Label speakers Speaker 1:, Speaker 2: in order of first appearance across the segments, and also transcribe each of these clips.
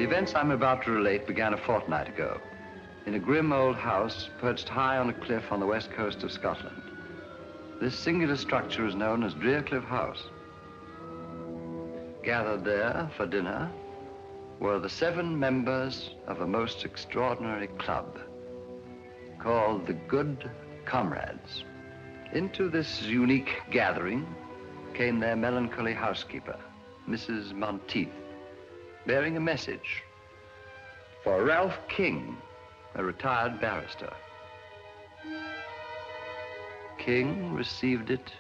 Speaker 1: The events I'm about to relate began a fortnight ago in a grim old house perched high on a cliff on the west coast of Scotland. This singular structure is known as Cliff House. Gathered there for dinner were the 7 members of a most extraordinary club called the Good Comrades. Into this unique gathering came their melancholy housekeeper, Mrs. Monteith, bearing a message for Ralph King, a retired barrister. King received it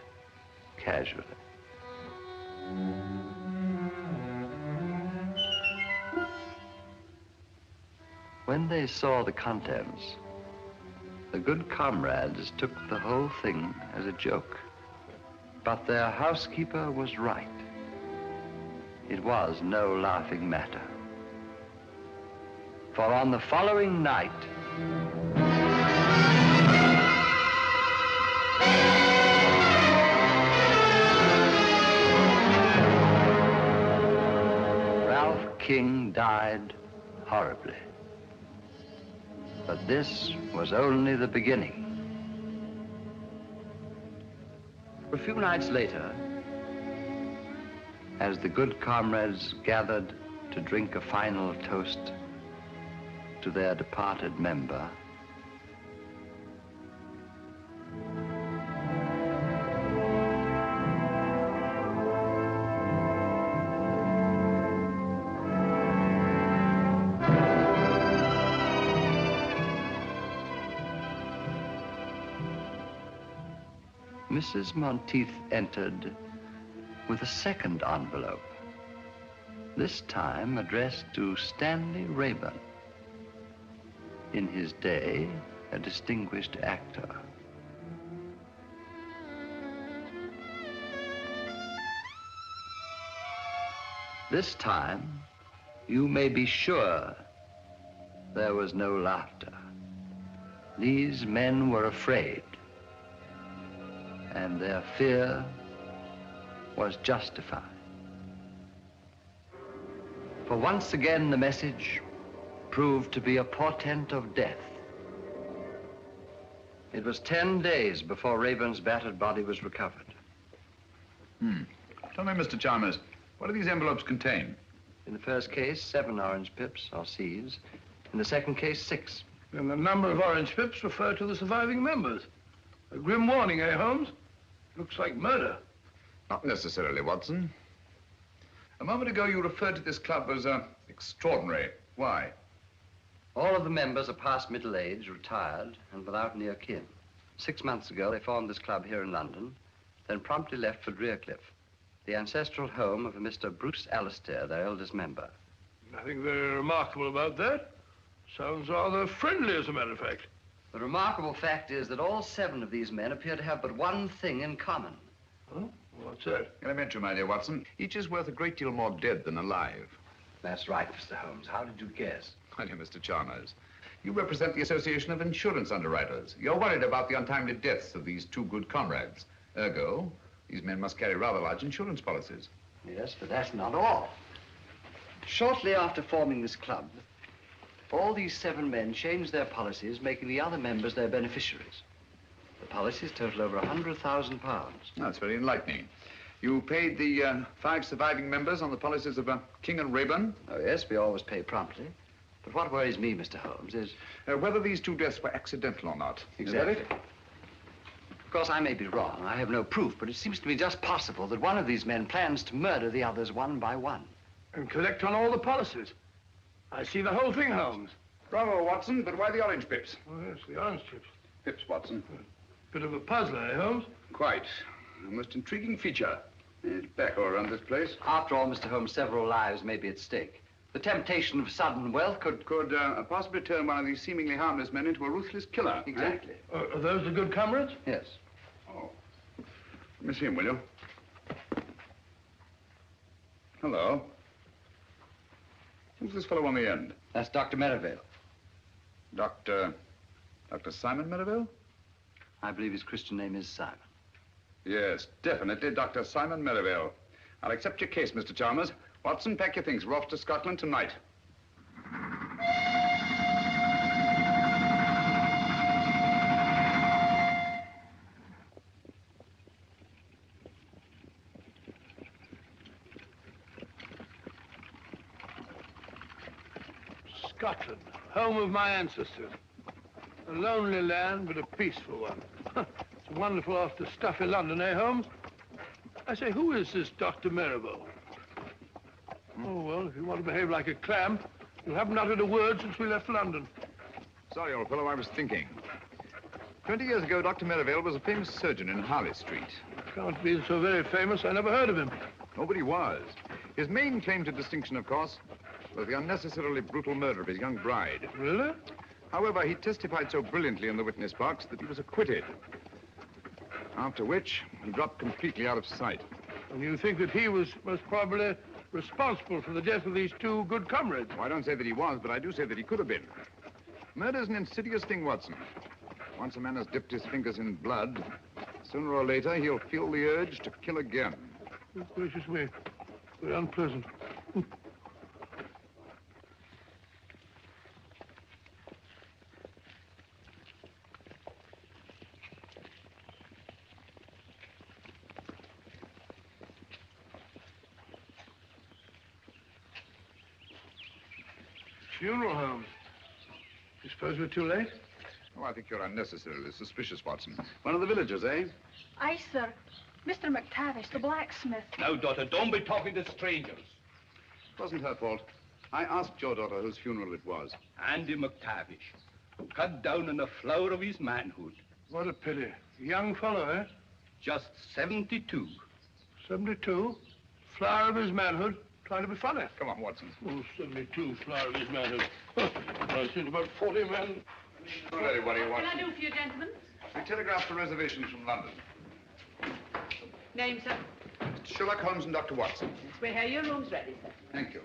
Speaker 1: casually. When they saw the contents, the Good Comrades took the whole thing as a joke. But their housekeeper was right. It was no laughing matter. For on the following night, Ralph King died horribly. But this was only the beginning. A few nights later, as the Good Comrades gathered to drink a final toast to their departed member, Mrs. Monteith entered with a second envelope, this time addressed to Stanley Rayburn, in his day a distinguished actor. This time, you may be sure there was no laughter. These men were afraid, and their fear was justified. For once again, the message proved to be a portent of death. It was 10 days before Rayburn's battered body was recovered.
Speaker 2: Tell me, Mr. Chalmers, what do these envelopes contain?
Speaker 1: In the first case, 7 orange pips, or C's. In the second case, 6.
Speaker 3: And the number of orange pips refer to the surviving members. A grim warning, eh, Holmes? Looks like murder.
Speaker 2: Not necessarily, Watson. A moment ago, you referred to this club as extraordinary. Why?
Speaker 1: All of the members are past middle age, retired, and without near kin. 6 months ago, they formed this club here in London, then promptly left for Cliff, the ancestral home of a Mr. Bruce Alistair, their eldest member.
Speaker 3: Nothing very remarkable about that. Sounds rather friendly, as a matter of fact.
Speaker 1: The remarkable fact is that all 7 of these men appear to have but one thing in common.
Speaker 3: Huh? What's that?
Speaker 2: Elementary, my dear Watson. Each is worth a great deal more dead than alive.
Speaker 1: That's right, Mr. Holmes. How did you guess?
Speaker 2: My dear Mr. Chalmers, you represent the Association of Insurance Underwriters. You're worried about the untimely deaths of these 2 good comrades. Ergo, these men must carry rather large insurance policies.
Speaker 1: Yes, but that's not all. Shortly after forming this club, all these 7 men changed their policies, making the other members their beneficiaries. The policies total over £100,000.
Speaker 2: That's very enlightening. You paid the 5 surviving members on the policies of King and Rayburn?
Speaker 1: Oh, yes, we always pay promptly. But what worries me, Mr. Holmes, is...
Speaker 2: whether these 2 deaths were accidental or not.
Speaker 1: Exactly. Of course, I may be wrong. I have no proof, but it seems to me just possible that one of these men plans to murder the others one by one.
Speaker 3: And collect on all the policies. I see the whole thing, Holmes.
Speaker 2: Bravo, Watson, but why the orange pips?
Speaker 3: Oh, yes, the orange chips.
Speaker 2: Pips, Watson.
Speaker 3: Bit of a puzzler, eh, Holmes?
Speaker 2: Quite. A most intriguing feature. It's back all around this place.
Speaker 1: After all, Mr. Holmes, several lives may be at stake. The temptation of sudden wealth could
Speaker 2: possibly turn one of these seemingly harmless men into a ruthless killer.
Speaker 1: Exactly.
Speaker 3: Are those the Good Comrades?
Speaker 1: Yes.
Speaker 2: Oh. Let me see him, will you? Hello. Who's this fellow on the end?
Speaker 1: That's Dr. Merivale.
Speaker 2: Dr. Simon Merivale?
Speaker 1: I believe his Christian name is Simon.
Speaker 2: Yes, definitely, Dr. Simon Merivale. I'll accept your case, Mr. Chalmers. Watson, pack your things. We're off to Scotland tonight.
Speaker 3: Scotland, home of my ancestors. A lonely land, but a peaceful one. It's wonderful after stuffy London, eh, Holmes? I say, who is this Dr. Merivale? Oh, well, if you want to behave like a clam, you haven't uttered a word since we left London.
Speaker 2: Sorry, old fellow, I was thinking. 20 years ago, Dr. Merivale was a famous surgeon in Harley Street.
Speaker 3: Can't be so very famous. I never heard of him.
Speaker 2: Nobody was. His main claim to distinction, of course, was the unnecessarily brutal murder of his young bride.
Speaker 3: Really?
Speaker 2: However, he testified so brilliantly in the witness box that he was acquitted. After which, he dropped completely out of sight.
Speaker 3: And you think that he was most probably responsible for the death of these two good comrades?
Speaker 2: Well, I don't say that he was, but I do say that he could have been. Murder's an insidious thing, Watson. Once a man has dipped his fingers in blood, sooner or later he'll feel the urge to kill again.
Speaker 3: Oh, gracious me. Very unpleasant. Funeral home. You suppose we're too late?
Speaker 2: Oh, I think you're unnecessarily suspicious, Watson. One of the villagers, eh?
Speaker 4: Aye, sir. Mr. McTavish, the blacksmith.
Speaker 5: Now, daughter, don't be talking to strangers.
Speaker 2: It wasn't her fault. I asked your daughter whose funeral it was.
Speaker 5: Andy McTavish, cut down in the flower of his manhood.
Speaker 3: What a pity. Young fellow, eh?
Speaker 5: Just 72.
Speaker 3: 72? Flower of his manhood. Trying to be funny.
Speaker 2: Come on, Watson.
Speaker 3: Oh, 72, flower of his manhood. I think about 40 men.
Speaker 2: Ready, what do you want?
Speaker 4: What can I do for you, gentlemen?
Speaker 2: We telegraphed for reservations from London.
Speaker 4: Name, sir?
Speaker 2: Sherlock Holmes and Dr. Watson.
Speaker 4: Yes, we're here. Your room's ready, sir.
Speaker 2: Thank you.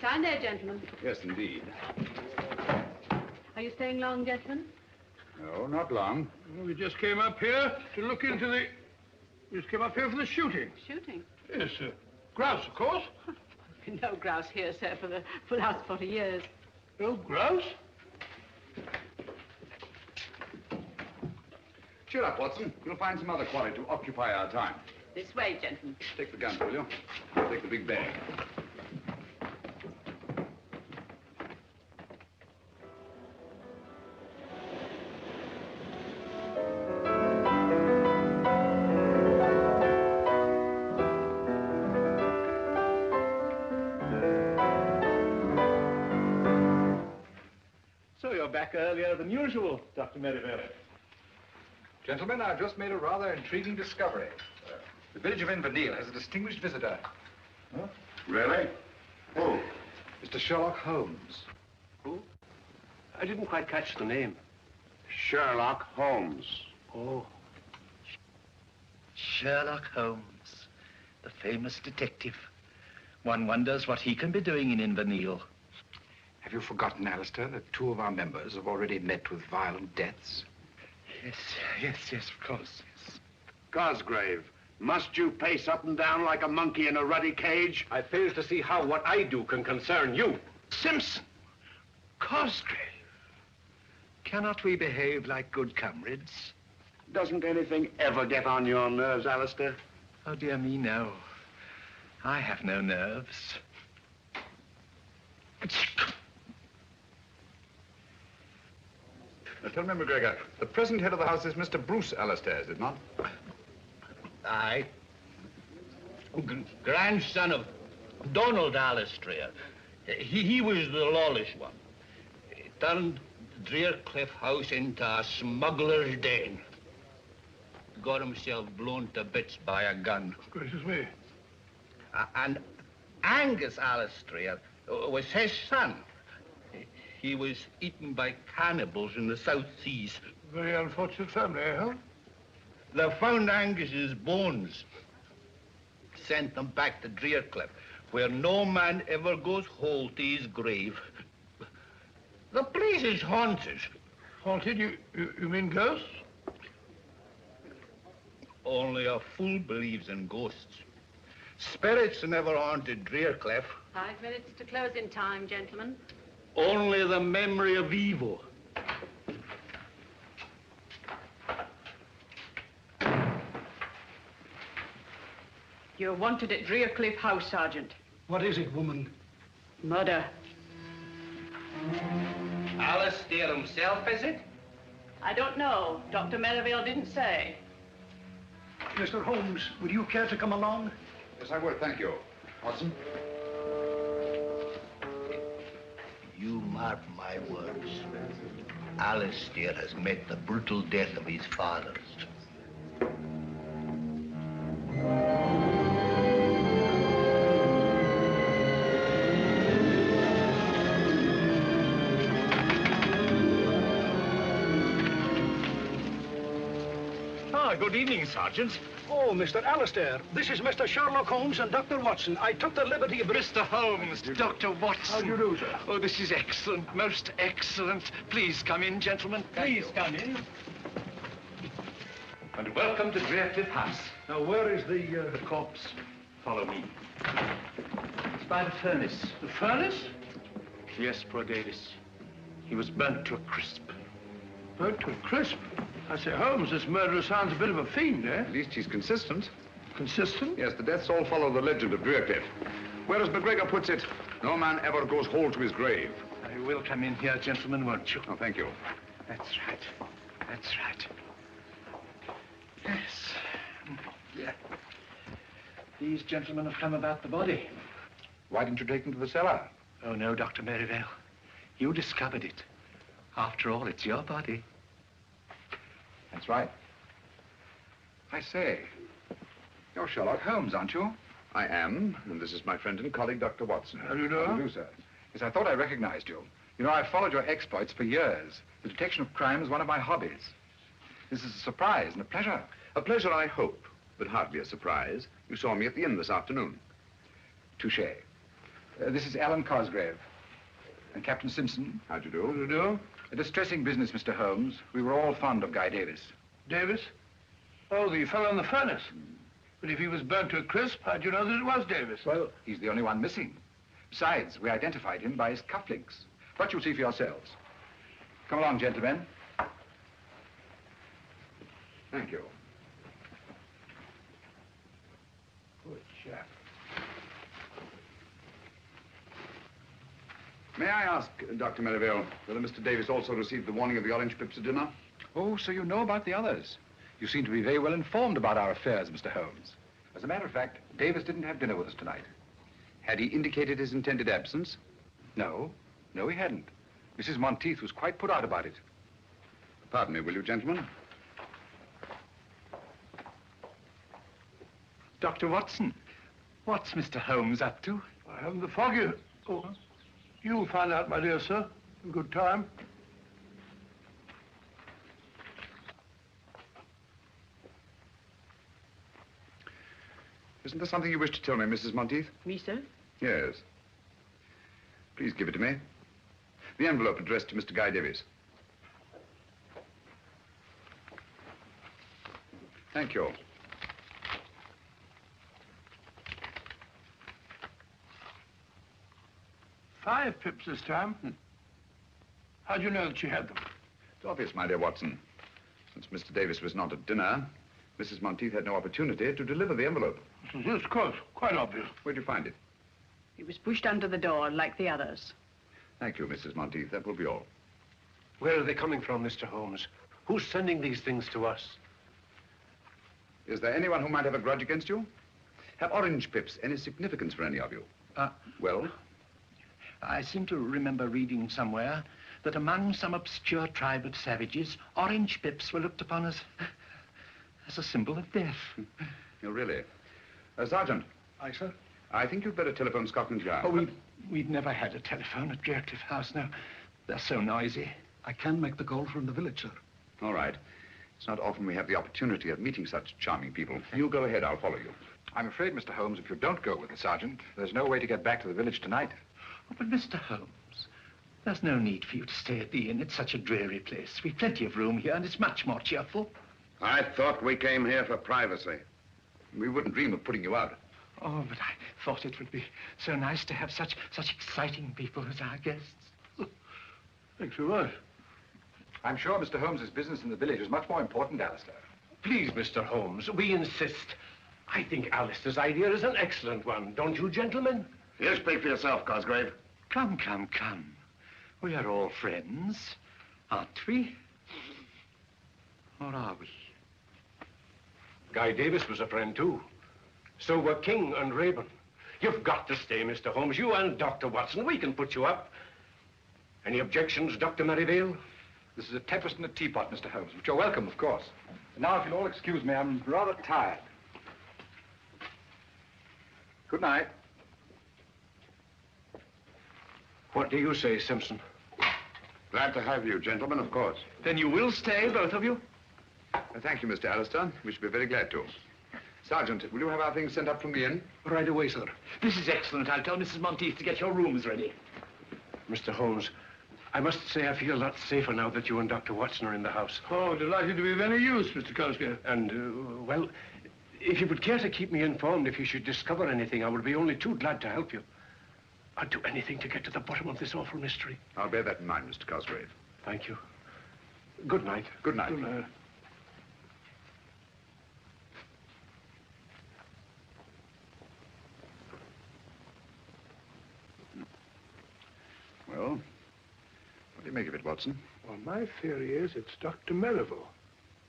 Speaker 4: Sign there, gentlemen.
Speaker 2: Yes, indeed.
Speaker 4: Are you staying long, gentlemen?
Speaker 2: No, not long.
Speaker 3: Well, we just came up here to look into the... We just came up here for the shooting.
Speaker 4: Shooting?
Speaker 3: Yes, sir. Grouse, of course.
Speaker 4: No grouse here, sir, for the last 40 years.
Speaker 3: No grouse?
Speaker 2: Cheer up, Watson. You'll find some other quarry to occupy our time.
Speaker 4: This way, gentlemen.
Speaker 2: Take the gun, will you? Take the big bag.
Speaker 5: So you're back earlier than usual, Dr. Merivale.
Speaker 6: Gentlemen, I've just made a rather intriguing discovery. The village of Inverness has a distinguished visitor.
Speaker 2: Huh? Really? Who?
Speaker 6: Mr. Sherlock Holmes.
Speaker 5: Who? I didn't quite catch the name.
Speaker 1: Sherlock Holmes.
Speaker 5: Oh.
Speaker 7: Sherlock Holmes, the famous detective. One wonders what he can be doing in Inverness.
Speaker 6: Have you forgotten, Alistair, that 2 of our members have already met with violent deaths?
Speaker 7: Yes, of course, yes.
Speaker 8: Cosgrave, must you pace up and down like a monkey in a ruddy cage?
Speaker 5: I fail to see how what I do can concern you.
Speaker 7: Simpson! Cosgrave! Cannot we behave like good comrades?
Speaker 8: Doesn't anything ever get on your nerves, Alistair?
Speaker 7: Oh, dear me, no. I have no nerves.
Speaker 2: Now, tell me, McGregor, the present head of the house is Mr. Bruce Alistair, is it not?
Speaker 9: Aye. Grandson of Donald Lestrade. He was the lawless one. He turned Drearcliff House into a smuggler's den. Got himself blown to bits by a gun.
Speaker 3: Gracious me.
Speaker 9: And Angus Lestrade was his son. He was eaten by cannibals in the South Seas.
Speaker 3: Very unfortunate family, eh, Hal?
Speaker 9: They found Angus's bones. Sent them back to Drearcliff, where no man ever goes whole to his grave. The place is haunted.
Speaker 3: Haunted? You mean ghosts?
Speaker 9: Only a fool believes in ghosts. Spirits never haunted Drearcliff.
Speaker 4: 5 minutes to closing time, gentlemen.
Speaker 9: Only the memory of evil.
Speaker 4: You're wanted at Drearcliff House, Sergeant.
Speaker 10: What is it, woman?
Speaker 4: Murder.
Speaker 9: Alistair himself, is it?
Speaker 4: I don't know. Dr. Merivale didn't say.
Speaker 10: Mr. Holmes, would you care to come along?
Speaker 2: Yes, I would, thank you. Watson?
Speaker 7: You mark my words. Alistair has met the brutal death of his fathers.
Speaker 10: Good evening, Sergeant. Oh, Mr. Alistair, this is Mr. Sherlock Holmes and Dr. Watson. I took the liberty of...
Speaker 7: Mr. Holmes, Dr. Watson.
Speaker 3: How do you do, sir?
Speaker 7: Oh, this is excellent, most excellent. Please come in, gentlemen.
Speaker 10: Please come in.
Speaker 7: And welcome to Drearcliff House.
Speaker 10: Now, where is the
Speaker 7: corpse? Follow me. It's by the furnace.
Speaker 3: The furnace?
Speaker 7: Yes, poor Davis. He was burnt to a crisp.
Speaker 3: Burnt to a crisp? I say, Holmes, this murderer sounds a bit of a fiend, eh?
Speaker 2: At least he's consistent.
Speaker 3: Consistent?
Speaker 2: Yes, the deaths all follow the legend of Drearcliff. Whereas McGregor puts it, no man ever goes whole to his grave.
Speaker 7: You will come in here, gentlemen, won't you?
Speaker 2: Oh, thank you.
Speaker 7: That's right. That's right. Yes. Yeah. These gentlemen have come about the body.
Speaker 2: Why didn't you take them to the cellar?
Speaker 7: Oh, no, Dr. Merivale. You discovered it. After all, it's your body.
Speaker 6: That's right. I say, you're Sherlock Holmes, aren't you?
Speaker 2: I am, and this is my friend and colleague, Dr. Watson.
Speaker 3: How do you know?
Speaker 6: How do you do, sir? Yes, I thought I recognized you. You know, I've followed your exploits for years. The detection of crime is one of my hobbies. This is a surprise and a pleasure.
Speaker 2: A pleasure, I hope, but hardly a surprise. You saw me at the inn this afternoon.
Speaker 6: Touché. This is Alan Cosgrave. And Captain Simpson.
Speaker 2: How do you do?
Speaker 3: How do you do?
Speaker 6: A distressing business, Mr. Holmes. We were all fond of Guy Davis.
Speaker 3: Davis? Oh, the fellow in the furnace. But if he was burnt to a crisp, how'd you know that it was Davis?
Speaker 6: Well, he's the only one missing. Besides, we identified him by his cufflinks. But you'll see for yourselves. Come along, gentlemen.
Speaker 2: Thank you.
Speaker 3: Good chap.
Speaker 2: May I ask, Dr. Merivale, whether Mr. Davis also received the warning of the orange pips at dinner?
Speaker 6: Oh, so you know about the others. You seem to be very well informed about our affairs, Mr. Holmes. As a matter of fact, Davis didn't have dinner with us tonight.
Speaker 2: Had he indicated his intended absence?
Speaker 6: No. No, he hadn't. Mrs. Monteith was quite put out about it.
Speaker 2: Pardon me, will you, gentlemen?
Speaker 7: Dr. Watson, what's Mr. Holmes up to?
Speaker 3: I haven't the foggiest. Oh, you'll find out, my dear sir, in good time.
Speaker 2: Isn't there something you wish to tell me, Mrs. Monteith?
Speaker 4: Me, sir?
Speaker 2: Yes. Please give it to me. The envelope addressed to Mr. Guy Davis. Thank you.
Speaker 3: $5 pips this time. How'd you know that she had them?
Speaker 2: It's obvious, my dear Watson. Since Mr. Davis was not at dinner, Mrs. Monteith had no opportunity to deliver the envelope.
Speaker 3: Yes, of course. Quite obvious.
Speaker 2: Where'd you find it?
Speaker 4: It was pushed under the door like the others.
Speaker 2: Thank you, Mrs. Monteith. That will be all.
Speaker 11: Where are they coming from, Mr. Holmes? Who's sending these things to us?
Speaker 2: Is there anyone who might have a grudge against you? Have orange pips any significance for any of you? Well?
Speaker 7: I seem to remember reading somewhere that among some obscure tribe of savages, orange pips were looked upon as a symbol of death.
Speaker 2: Oh, really? Sergeant.
Speaker 10: Aye, sir?
Speaker 2: I think you'd better telephone Scotland Yard.
Speaker 7: Oh, we've never had a telephone at Drearcliff House, no. They're so noisy.
Speaker 10: I can make the call from the village, sir.
Speaker 2: All right. It's not often we have the opportunity of meeting such charming people. You go ahead, I'll follow you.
Speaker 6: I'm afraid, Mr. Holmes, if you don't go with the sergeant, there's no way to get back to the village tonight.
Speaker 7: Oh, but Mr. Holmes, there's no need for you to stay at the inn. It's such a dreary place. We've plenty of room here, and it's much more cheerful.
Speaker 8: I thought we came here for privacy.
Speaker 2: We wouldn't dream of putting you out.
Speaker 7: Oh, but I thought it would be so nice to have such exciting people as our guests.
Speaker 3: Thanks very much.
Speaker 6: I'm sure Mr. Holmes's business in the village is much more important, Alistair.
Speaker 11: Please, Mr. Holmes, we insist. I think Alistair's idea is an excellent one, don't you, gentlemen?
Speaker 8: You speak for yourself, Cosgrave.
Speaker 7: Come, come, come. We are all friends, aren't we? Or are we?
Speaker 11: Guy Davis was a friend, too. So were King and Rayburn. You've got to stay, Mr. Holmes. You and Dr. Watson. We can put you up. Any objections, Dr. Merivale?
Speaker 6: This is a tempest in a teapot, Mr. Holmes, but you're welcome, of course. And now, if you'll all excuse me, I'm rather tired. Good night.
Speaker 11: What do you say, Simpson?
Speaker 2: Glad to have you, gentlemen, of course.
Speaker 7: Then you will stay, both of you?
Speaker 2: Thank you, Mr. Alistair. We should be very glad to. Sergeant, will you have our things sent up from the inn?
Speaker 11: Right away, sir.
Speaker 7: This is excellent. I'll tell Mrs. Monteith to get your rooms ready.
Speaker 11: Mr. Holmes, I must say I feel a lot safer now that you and Dr. Watson are in the house.
Speaker 3: Oh, delighted to be of any use, Mr. Cosgrave.
Speaker 11: And, well, if you would care to keep me informed if you should discover anything, I would be only too glad to help you. I'd do anything to get to the bottom of this awful mystery.
Speaker 2: I'll bear that in mind, Mr. Cosgrave.
Speaker 11: Thank you. Good night.
Speaker 2: Good night.
Speaker 3: Good night.
Speaker 2: Well, what do you make of it, Watson?
Speaker 3: Well, my theory is it's Dr. Merivale.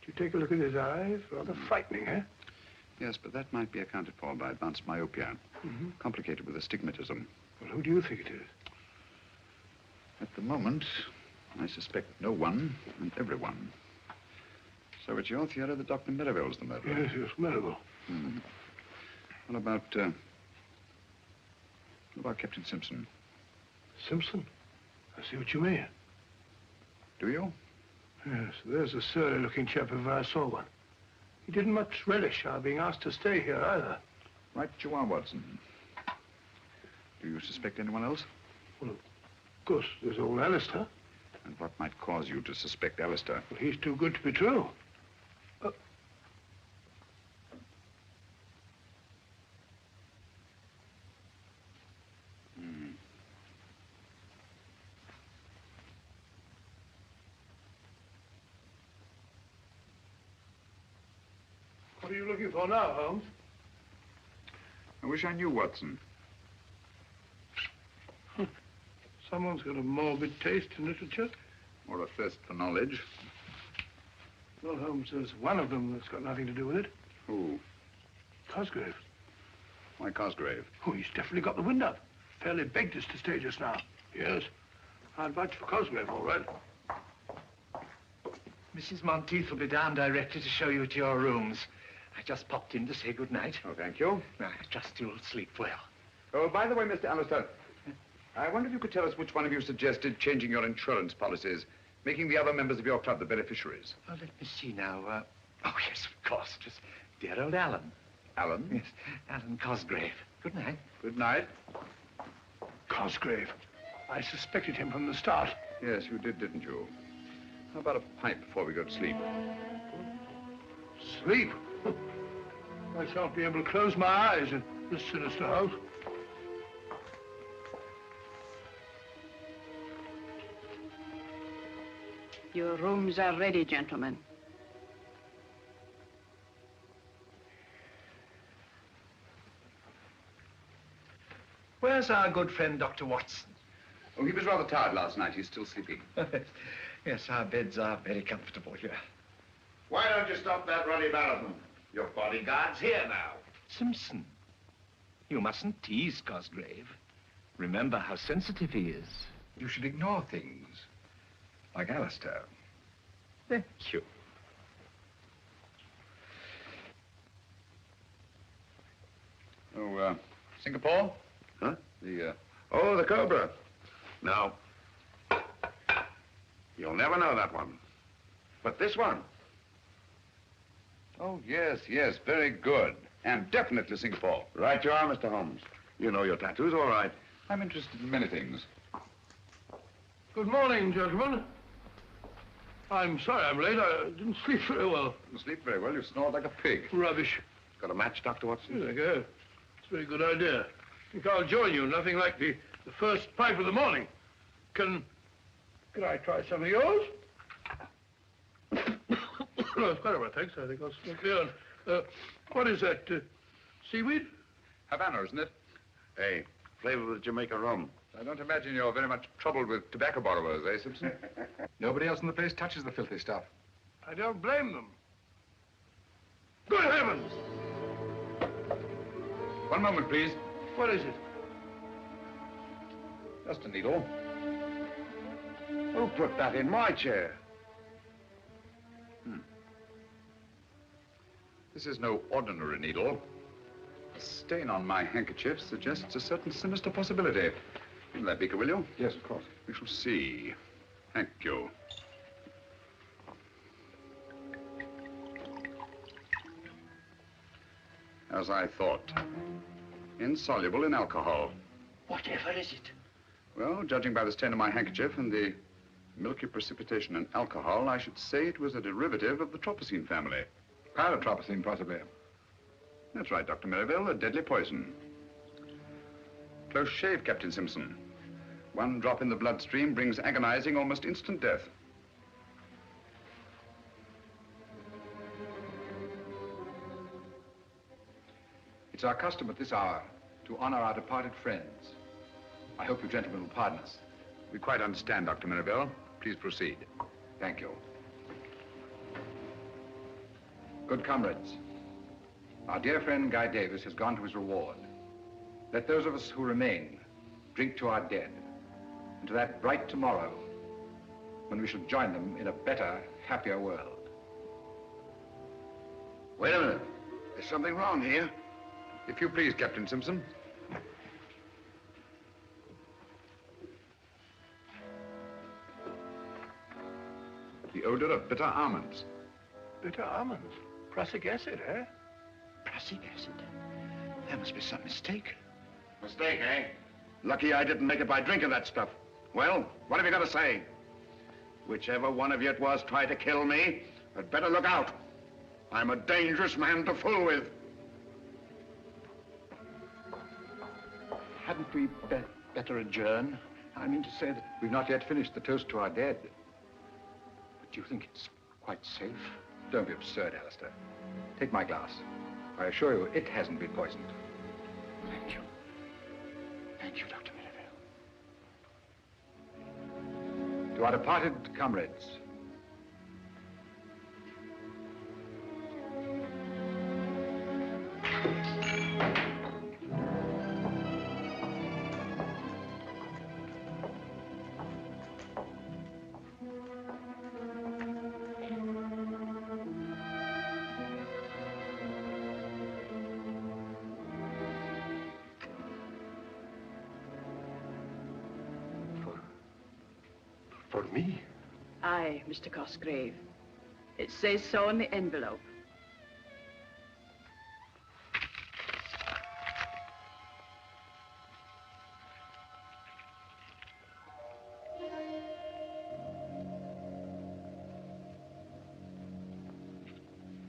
Speaker 3: Did you take a look at his eyes? Rather frightening, eh?
Speaker 2: Yes, but that might be accounted for by advanced myopia. Complicated with astigmatism.
Speaker 3: Well, who do you think it is?
Speaker 2: At the moment, I suspect no one and everyone. So it's your theory that Dr. Merivale's the murderer?
Speaker 3: Yes, Merivale.
Speaker 2: What about Captain Simpson?
Speaker 3: Simpson? I see what you mean.
Speaker 2: Do you?
Speaker 3: Yes, there's a surly-looking chap if I saw one. He didn't much relish our being asked to stay here, either.
Speaker 2: Right you are, Watson. Do you suspect anyone else?
Speaker 3: Well, of course, there's old Alistair.
Speaker 2: And what might cause you to suspect Alistair?
Speaker 3: Well, he's too good to be true. What are you looking for now, Holmes?
Speaker 2: I wish I knew, Watson.
Speaker 3: Someone's got a morbid taste in literature.
Speaker 2: Or a thirst for knowledge.
Speaker 3: Well, Holmes, there's one of them that's got nothing to do with it.
Speaker 2: Who?
Speaker 3: Cosgrave.
Speaker 2: Why Cosgrave?
Speaker 3: Oh, he's definitely got the wind up. Fairly begged us to stay just now. Yes. I'd vouch for Cosgrave, all right.
Speaker 7: Mrs. Monteith will be down directly to show you to your rooms. I just popped in to say good night.
Speaker 2: Oh, thank you.
Speaker 7: I trust you'll sleep well.
Speaker 2: Oh, by the way, Mr. Alistair, I wonder if you could tell us which one of you suggested changing your insurance policies, making the other members of your club the beneficiaries.
Speaker 7: Oh, let me see now. Oh, yes, of course. It was dear old Alan.
Speaker 2: Alan?
Speaker 7: Yes, Alan Cosgrave. Good night.
Speaker 2: Good night.
Speaker 3: Cosgrave. I suspected him from the start.
Speaker 2: Yes, you did, didn't you? How about a pipe before we go to sleep?
Speaker 3: Sleep? I shan't be able to close my eyes in this sinister house.
Speaker 4: Your rooms are ready, gentlemen.
Speaker 7: Where's our good friend, Dr. Watson?
Speaker 2: Oh, he was rather tired last night. He's still sleeping.
Speaker 7: Yes, our beds are very comfortable here.
Speaker 8: Why don't you stop that ruddy marathon? Your bodyguard's here now.
Speaker 7: Simpson, you mustn't tease Cosgrave. Remember how sensitive he is.
Speaker 6: You should ignore things, like Alistair.
Speaker 7: Thank you.
Speaker 2: Oh, Singapore?
Speaker 8: Huh?
Speaker 2: Oh, the Cobra.
Speaker 8: No. You'll never know that one. But this one.
Speaker 2: Oh, yes, yes, very good. And definitely Singapore.
Speaker 8: Right you are, Mr. Holmes. You know your tattoos, all right.
Speaker 2: I'm interested in many things.
Speaker 3: Good morning, gentlemen. I'm sorry I'm late. I didn't sleep very well.
Speaker 2: You sleep very well. You snore like a pig.
Speaker 3: Rubbish.
Speaker 8: Got a match, Dr. Watson?
Speaker 3: Here they go. It's a very good idea. I think I'll join you. Nothing like the first pipe of the morning. Can I try some of yours? No, it's quite all right, thanks. I think I'll smoke the own. What is that? Seaweed?
Speaker 6: Havana, isn't it?
Speaker 8: Hey, flavor with Jamaica rum.
Speaker 6: I don't imagine you're very much troubled with tobacco borrowers, eh, Simpson? Nobody else in the place touches the filthy stuff.
Speaker 3: I don't blame them. Good heavens!
Speaker 6: One moment, please.
Speaker 3: What is it?
Speaker 6: Just a needle.
Speaker 8: Who put that in my chair?
Speaker 6: This is no ordinary needle. The stain on my handkerchief suggests a certain sinister possibility. Will that beaker, will you?
Speaker 8: Yes, of course.
Speaker 6: We shall see. Thank you. As I thought. Insoluble in alcohol.
Speaker 7: Whatever is it?
Speaker 6: Well, judging by the stain on my handkerchief and the milky precipitation in alcohol, I should say it was a derivative of the tropicine family. Paratropicine, possibly. That's right, Dr. Merivale, a deadly poison. Close shave, Captain Simpson. One drop in the bloodstream brings agonizing, almost instant death. It's our custom at this hour to honor our departed friends. I hope you gentlemen will pardon us. We quite understand, Dr. Merivale. Please proceed. Thank you. Good comrades, our dear friend Guy Davis has gone to his reward. Let those of us who remain drink to our dead and to that bright tomorrow when we shall join them in a better, happier world.
Speaker 8: Wait a minute. There's something wrong here.
Speaker 6: If you please, Captain Simpson. The odor of bitter almonds.
Speaker 3: Bitter almonds? Prussic acid, eh?
Speaker 7: Prussic acid? There must be some mistake.
Speaker 8: Mistake, eh? Lucky I didn't make it by drinking that stuff. Well, what have you got to say? Whichever one of you it was tried to kill me, had better look out. I'm a dangerous man to fool with.
Speaker 7: Hadn't we better adjourn? I mean to say that...
Speaker 6: We've not yet finished the toast to our dead.
Speaker 7: Do you think it's quite safe?
Speaker 6: Don't be absurd, Alistair. Take my glass. I assure you, it hasn't been poisoned.
Speaker 7: Thank you. Thank you, Dr. Merivale.
Speaker 6: To our departed comrades.
Speaker 11: For me?
Speaker 4: Aye, Mr. Cosgrave. It says so on the envelope.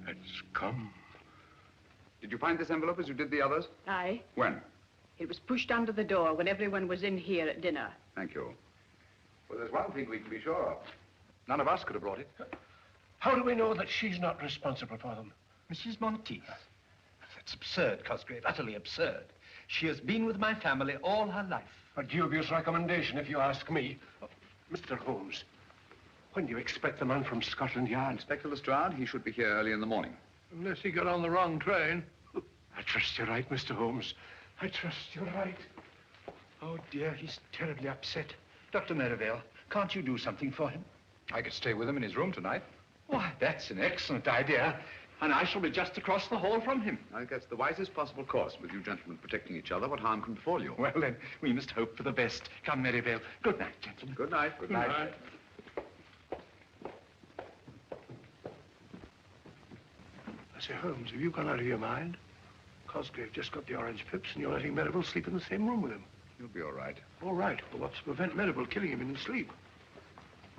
Speaker 11: It's come.
Speaker 6: Did you find this envelope as you did the others?
Speaker 4: Aye.
Speaker 6: When?
Speaker 4: It was pushed under the door when everyone was in here at dinner.
Speaker 6: Thank you. Well, there's one thing we can be sure of. None of us could have brought it.
Speaker 10: How do we know that she's not responsible for them?
Speaker 7: Mrs. Monteith. That's absurd, Cosgrave, utterly absurd. She has been with my family all her life.
Speaker 10: A dubious recommendation, if you ask me. Mr. Holmes, when do you expect the man from Scotland Yard?
Speaker 6: Inspector Lestrade, he should be here early in the morning.
Speaker 3: Unless he got on the wrong train.
Speaker 10: I trust you're right, Mr. Holmes. I trust you're right.
Speaker 7: Oh, dear, he's terribly upset. Dr. Merivale, can't you do something for him?
Speaker 6: I could stay with him in his room tonight.
Speaker 7: Why, that's an excellent idea. And I shall be just across the hall from him.
Speaker 6: I think that's the wisest possible course. With you gentlemen protecting each other, what harm can befall you?
Speaker 7: Well, then, we must hope for the best. Come, Merivale. Good night, gentlemen.
Speaker 6: Good night. Good night.
Speaker 3: Good night. I say, Holmes, have you gone out of your mind? Cosgrave just got the orange pips and you're letting Merivale sleep in the same room with him.
Speaker 6: You'll be all right.
Speaker 3: All right. Well, what's to prevent Merivale killing him in his sleep?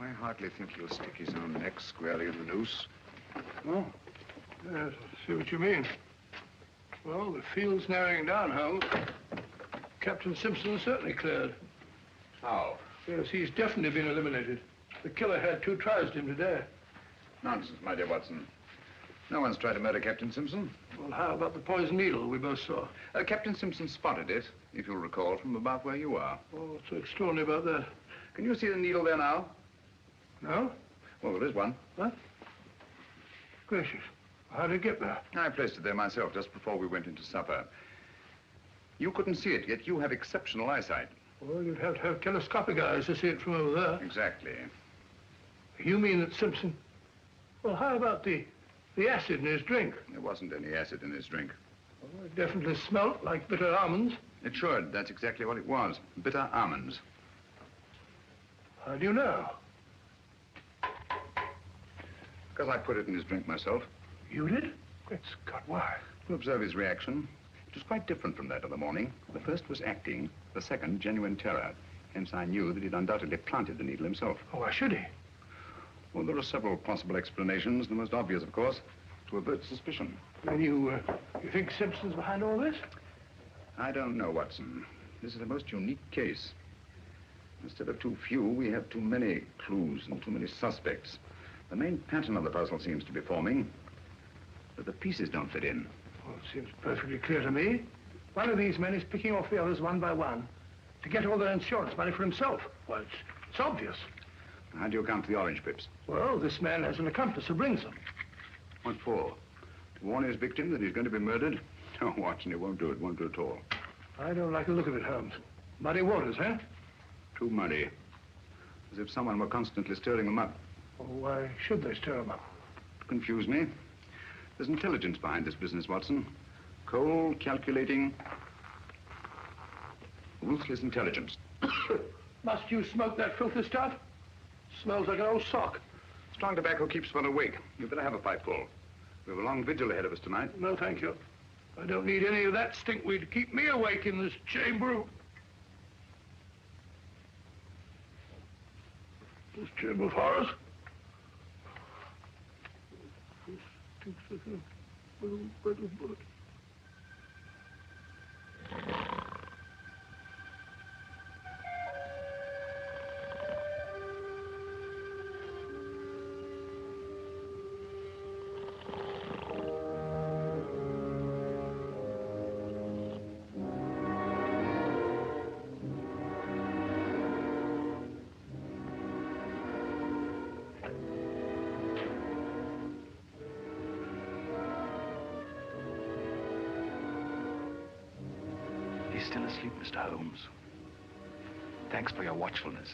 Speaker 6: I hardly think he'll stick his own neck squarely in the noose.
Speaker 3: Oh. Yes, I see what you mean. Well, the field's narrowing down, Holmes. Captain Simpson certainly cleared.
Speaker 6: How?
Speaker 3: Yes, he's definitely been eliminated. The killer had 2 tries at him today.
Speaker 6: Nonsense, my dear Watson.
Speaker 2: No one's tried to murder Captain Simpson.
Speaker 3: Well, how about the poison needle we both saw?
Speaker 2: Captain Simpson spotted it, if you'll recall, from about where you are.
Speaker 3: Oh, what's so extraordinary about that?
Speaker 2: Can you see the needle there now?
Speaker 3: No?
Speaker 2: Well, there is one.
Speaker 3: What? Gracious. How did it get there?
Speaker 2: I placed it there myself just before we went into supper. You couldn't see it, yet you have exceptional eyesight.
Speaker 3: Well, you'd have to have telescopic eyes to see it from over there.
Speaker 2: Exactly.
Speaker 3: You mean that Simpson... Well, how about the acid in his drink?
Speaker 2: There wasn't any acid in his drink.
Speaker 3: Well, it definitely smelt like bitter almonds.
Speaker 2: It should. That's exactly what it was. Bitter almonds.
Speaker 3: How do you know?
Speaker 2: Because I put it in his drink myself.
Speaker 3: You did? Great Scott, why?
Speaker 2: To observe his reaction. It was quite different from that of the morning. The first was acting, the second genuine terror. Hence I knew that he'd undoubtedly planted the needle himself.
Speaker 3: Oh, why should he?
Speaker 2: Well, there are several possible explanations. The most obvious, of course, to avert suspicion.
Speaker 3: And you think Simpson's behind all this?
Speaker 2: I don't know, Watson. This is a most unique case. Instead of too few, we have too many clues and too many suspects. The main pattern of the puzzle seems to be forming, but the pieces don't fit in.
Speaker 3: Well, it seems perfectly clear to me. One of these men is picking off the others one by one to get all their insurance money for himself. Well, it's obvious.
Speaker 2: How do you account for the orange pips?
Speaker 3: Well, this man has an accomplice who brings them.
Speaker 2: What for? To warn his victim that he's going to be murdered? No, Watson, he won't do it. Won't do it at all.
Speaker 3: I don't like the look of it, Holmes. Muddy waters, huh?
Speaker 2: Too muddy. As if someone were constantly stirring them up.
Speaker 3: Well, why should they stir them up?
Speaker 2: To confuse me. There's intelligence behind this business, Watson. Cold, calculating, ruthless intelligence.
Speaker 3: Must you smoke that filthy stuff? Smells like an old sock.
Speaker 2: Strong tobacco keeps one awake. You'd better have a pipeful. We have a long vigil ahead of us tonight.
Speaker 3: No, thank you. I don't need any of that stinkweed to keep me awake in this chamber. This chamber of horrors. This stinks like a little bed of blood.
Speaker 7: He's still asleep, Mr. Holmes. Thanks for your watchfulness.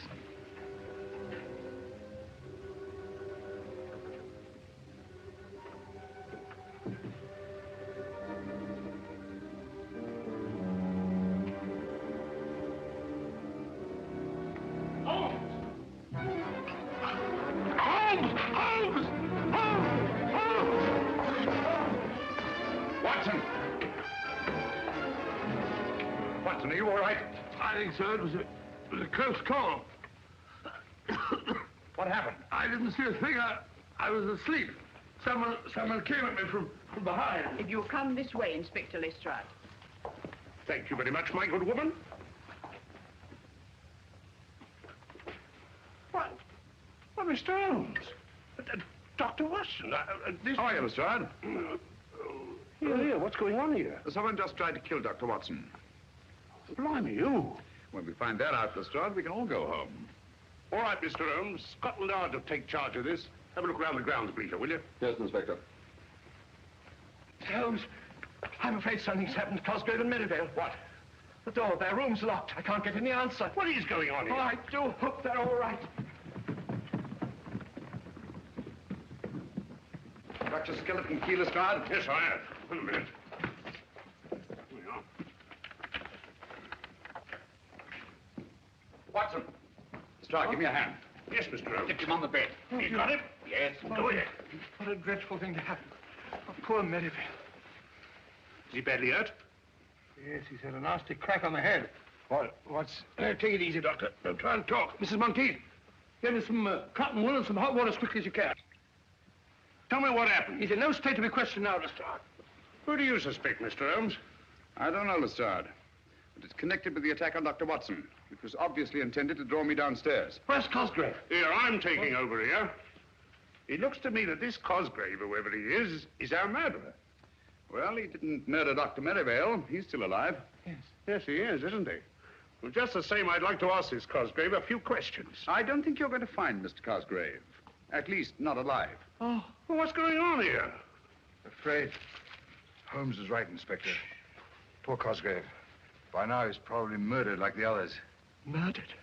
Speaker 2: Watson, are you all right?
Speaker 3: I think so. It was a close call.
Speaker 2: What happened?
Speaker 3: I didn't see a thing. I was asleep. Someone came at me from behind.
Speaker 4: If you'll come this way, Inspector Lestrade.
Speaker 11: Thank you very much, my good woman. What? Well, Mr. Holmes. Dr. Watson, this...
Speaker 2: How are you, Lestrade?
Speaker 11: Here, what's going on here?
Speaker 2: Someone just tried to kill Dr. Watson.
Speaker 11: Blimey, you.
Speaker 2: When we find that out, Lestrade, we can all go home.
Speaker 11: All right, Mr. Holmes. Scotland Yard will take charge of this. Have a look around the grounds, Bleeter, will you?
Speaker 2: Yes, Inspector.
Speaker 7: Holmes, I'm afraid something's happened to Cosgrave and Merivale. What? The door of their room's locked. I can't get any answer.
Speaker 11: What is going on here?
Speaker 7: Oh, I do hope they're all right.
Speaker 2: Got your skeleton key, Lestrade?
Speaker 11: Yes, I have. Wait a minute. Here we are.
Speaker 2: Watson. Lestrade, give me a hand.
Speaker 11: Yes, Mr. Holmes.
Speaker 2: Get him on the bed.
Speaker 11: You got it? Yes, do it.
Speaker 7: What a dreadful thing to happen. Oh, poor Merivale.
Speaker 11: Is he badly hurt?
Speaker 3: Yes, he's had a nasty crack on the head.
Speaker 11: What's...
Speaker 3: Take it easy, Doctor. Don't try and talk. Mrs. Monteith, get me some cotton wool and some hot water as quickly as you can.
Speaker 11: Tell me what happened.
Speaker 3: He's in no state to be questioned now, Lestrade.
Speaker 11: Who do you suspect, Mr. Holmes?
Speaker 2: I don't know, Lestrade. But it's connected with the attack on Dr. Watson, which was obviously intended to draw me downstairs.
Speaker 3: Where's Cosgrave?
Speaker 11: Here, I'm taking over here.
Speaker 5: It looks to me that this Cosgrave, whoever he is our murderer.
Speaker 6: Well, he didn't murder Dr. Merivale. He's still alive.
Speaker 5: Yes. Yes, he is, isn't he? Well, just the same, I'd like to ask this Cosgrave a few questions.
Speaker 6: I don't think you're going to find Mr. Cosgrave. At least, not alive.
Speaker 5: Oh, well, what's going on here?
Speaker 12: Afraid Holmes is right, Inspector. Poor Cosgrave. By now, he's probably murdered like the others.
Speaker 7: Murdered?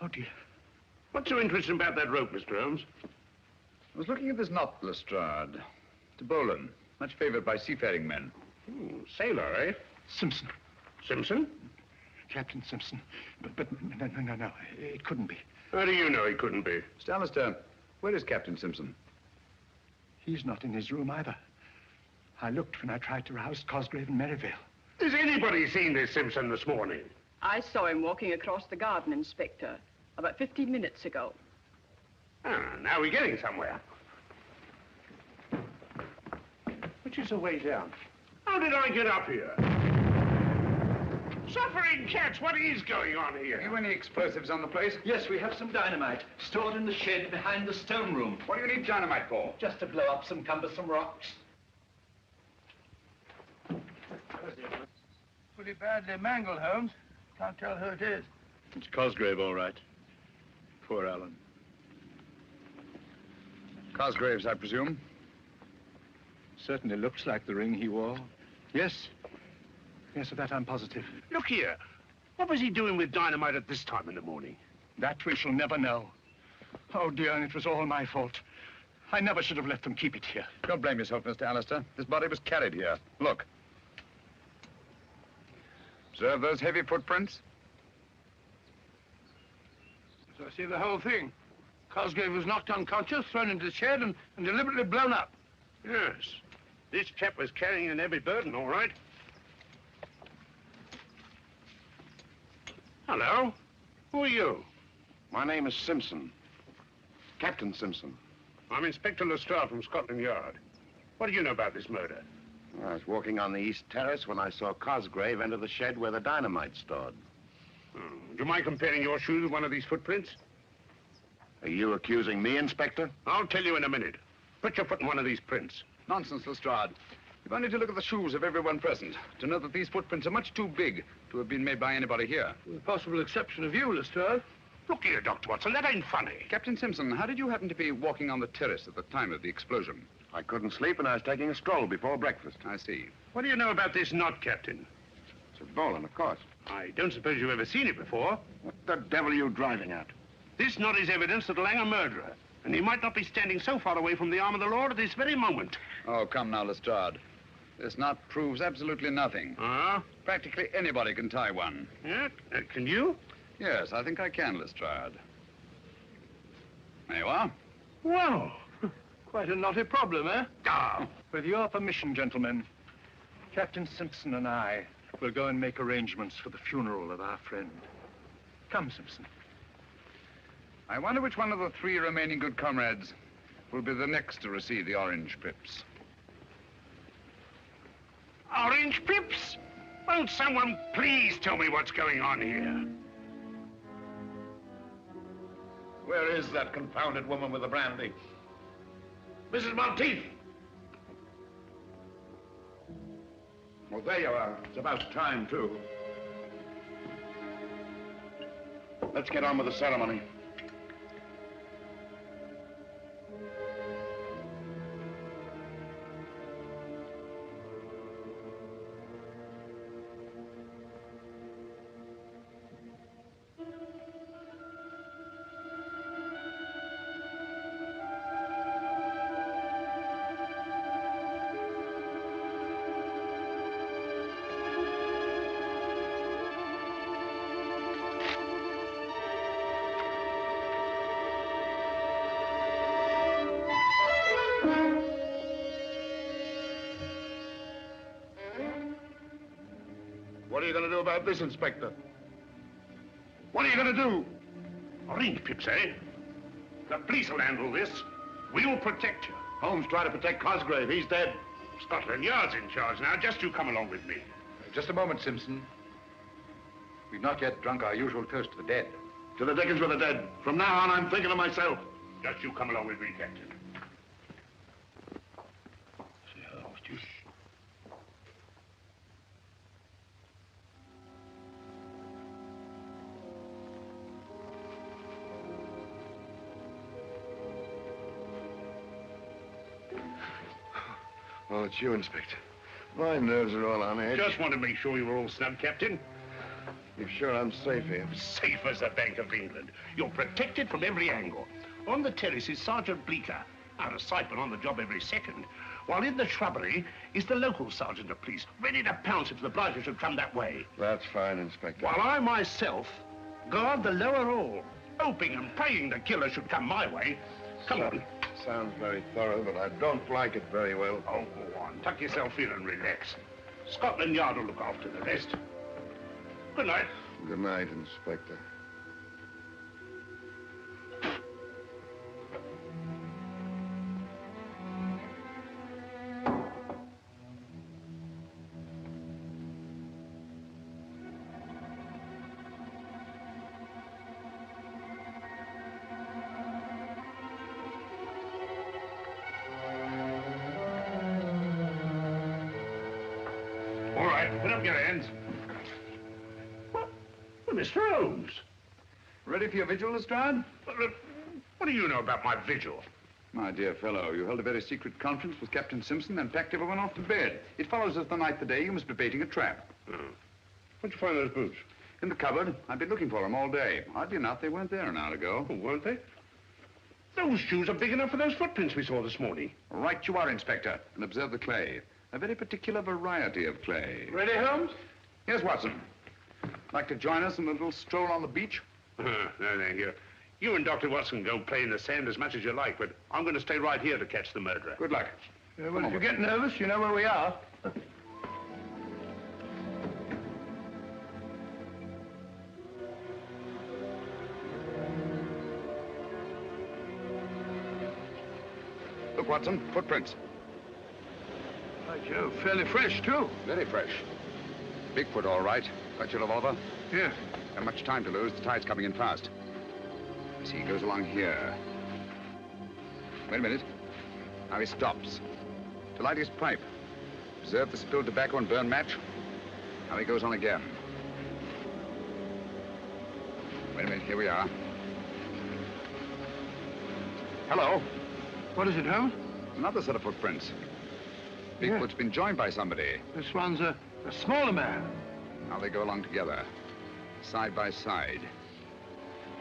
Speaker 7: Oh, dear.
Speaker 5: What's so interesting about that rope, Mr. Holmes?
Speaker 6: I was looking at this knot, Lestrade. To Bolan, much favored by seafaring men.
Speaker 5: Sailor, eh?
Speaker 7: Simpson.
Speaker 5: Simpson?
Speaker 7: Captain Simpson. But no, it couldn't be.
Speaker 5: How do you know he couldn't be?
Speaker 6: Mr. Alistair, where is Captain Simpson?
Speaker 7: He's not in his room either. I looked when I tried to rouse Cosgrave and Merivale.
Speaker 5: Has anybody seen this Simpson this morning?
Speaker 4: I saw him walking across the garden, Inspector, about 15 minutes ago.
Speaker 5: Ah, now we're getting somewhere. Which is the way down? How did I get up here? Suffering cats, what is going on here?
Speaker 6: Have you any explosives on the place?
Speaker 7: Yes, we have some dynamite stored in the shed behind the stone room.
Speaker 6: What do you need dynamite for?
Speaker 7: Just to blow up some cumbersome rocks.
Speaker 3: Pretty badly mangled, Holmes. Can't tell who it is.
Speaker 6: It's Cosgrave, all right. Poor Alan. Cosgrave's, I presume?
Speaker 7: Certainly looks like the ring he wore. Yes. Yes, of that I'm positive.
Speaker 5: Look here. What was he doing with dynamite at this time in the morning?
Speaker 7: That we shall never know. Oh, dear, and it was all my fault. I never should have let them keep it here.
Speaker 6: Don't blame yourself, Mr. Alistair. This body was carried here. Look. Observe those heavy footprints?
Speaker 3: So I see the whole thing. Cosgrave was knocked unconscious, thrown into the shed, and deliberately blown up.
Speaker 5: Yes. This chap was carrying an heavy burden, all right. Hello. Who are you?
Speaker 8: My name is Simpson. Captain Simpson.
Speaker 5: I'm Inspector Lestrade from Scotland Yard. What do you know about this murder?
Speaker 8: I was walking on the east terrace when I saw Cosgrave enter the shed where the dynamite's stored.
Speaker 5: Do you mind comparing your shoes with one of these footprints?
Speaker 8: Are you accusing me, Inspector?
Speaker 5: I'll tell you in a minute. Put your foot in one of these prints.
Speaker 6: Nonsense, Lestrade. You've only to look at the shoes of everyone present to know that these footprints are much too big to have been made by anybody here.
Speaker 3: With the possible exception of you, Lestrade.
Speaker 5: Look here, Dr. Watson, that ain't funny.
Speaker 6: Captain Simpson, how did you happen to be walking on the terrace at the time of the explosion?
Speaker 8: I couldn't sleep and I was taking a stroll before breakfast.
Speaker 6: I see.
Speaker 5: What do you know about this knot, Captain?
Speaker 8: It's a Bolan, of course.
Speaker 5: I don't suppose you've ever seen it before.
Speaker 8: What the devil are you driving at?
Speaker 5: This knot is evidence that'll hang a murderer. And he might not be standing so far away from the arm of the law at this very moment.
Speaker 6: Oh, come now, Lestrade. This knot proves absolutely nothing.
Speaker 5: Ah?
Speaker 6: Practically anybody can tie one.
Speaker 5: Yeah? Can you?
Speaker 6: Yes, I think I can, Lestrade. There you are.
Speaker 3: Well, quite a knotty problem, eh?
Speaker 5: Ah.
Speaker 7: With your permission, gentlemen, Captain Simpson and I will go and make arrangements for the funeral of our friend. Come, Simpson.
Speaker 6: I wonder which one of the 3 remaining good comrades will be the next to receive the orange pips.
Speaker 5: Orange pips? Won't someone please tell me what's going on here?
Speaker 8: Where is that confounded woman with the brandy? Mrs. Monteith! Well, there you are. It's about time, too. Let's get on with the ceremony. What are you going to do about this, Inspector? What are you going to do?
Speaker 5: Orange pips, eh? The police will handle this. We'll protect you.
Speaker 8: Holmes tried to protect Cosgrave. He's dead.
Speaker 5: Scotland Yard's in charge now. Just you come along with me.
Speaker 12: Just a moment, Simpson. We've not yet drunk our usual toast to the dead.
Speaker 8: To the dickens with the dead. From now on, I'm thinking of myself.
Speaker 5: Just you come along with me, Captain.
Speaker 12: Oh, it's you, Inspector. My nerves are all on edge.
Speaker 5: Just want to make sure you were all snug, Captain.
Speaker 12: You're sure I'm safe here?
Speaker 5: Safe as the Bank of England. You're protected from every angle. On the terrace is Sergeant Bleecker, out of sight but on the job every second. While in the shrubbery is the local sergeant of police, ready to pounce if the blighter should come that way.
Speaker 12: That's fine, Inspector.
Speaker 5: While I myself guard the lower hall, hoping and praying the killer should come my way. Come on.
Speaker 12: Sounds very thorough, but I don't like it very well.
Speaker 5: Oh, go on. Tuck yourself in and relax. Scotland Yard will look after the rest. Good night.
Speaker 12: Good night, Inspector.
Speaker 5: All right, put up your hands. Mr. Holmes.
Speaker 2: Ready for your vigil, Lestrade?
Speaker 5: What do you know about my vigil?
Speaker 2: My dear fellow, you held a very secret conference with Captain Simpson and packed everyone off to bed. It follows as the night the day you must be baiting a trap.
Speaker 5: Where'd you find those boots?
Speaker 2: In the cupboard. I've been looking for them all day. Oddly enough, they weren't there an hour ago.
Speaker 5: Oh, weren't they? Those shoes are big enough for those footprints we saw this morning.
Speaker 2: Right you are, Inspector. And observe the clay. A very particular variety of clay.
Speaker 3: Ready, Holmes?
Speaker 2: Yes, Watson. Like to join us in a little stroll on the beach?
Speaker 5: No, thank you. You and Dr. Watson go play in the sand as much as you like, but I'm going to stay right here to catch the murderer.
Speaker 2: Good luck.
Speaker 3: Well, if you get nervous, you know where we are.
Speaker 2: Look, Watson, footprints.
Speaker 3: By Jove, fairly fresh, too.
Speaker 2: Very fresh. Bigfoot, all right. Got your revolver?
Speaker 3: Yeah.
Speaker 2: Not much time to lose. The tide's coming in fast. See, he goes along here. Wait a minute. Now he stops. To light his pipe. Observe the spilled tobacco and burned match. Now he goes on again. Wait a minute, here we are. Hello.
Speaker 3: What is it, Holmes?
Speaker 2: Another set of footprints. Bigfoot's been joined by somebody.
Speaker 3: This one's a smaller man.
Speaker 2: Now they go along together, side by side.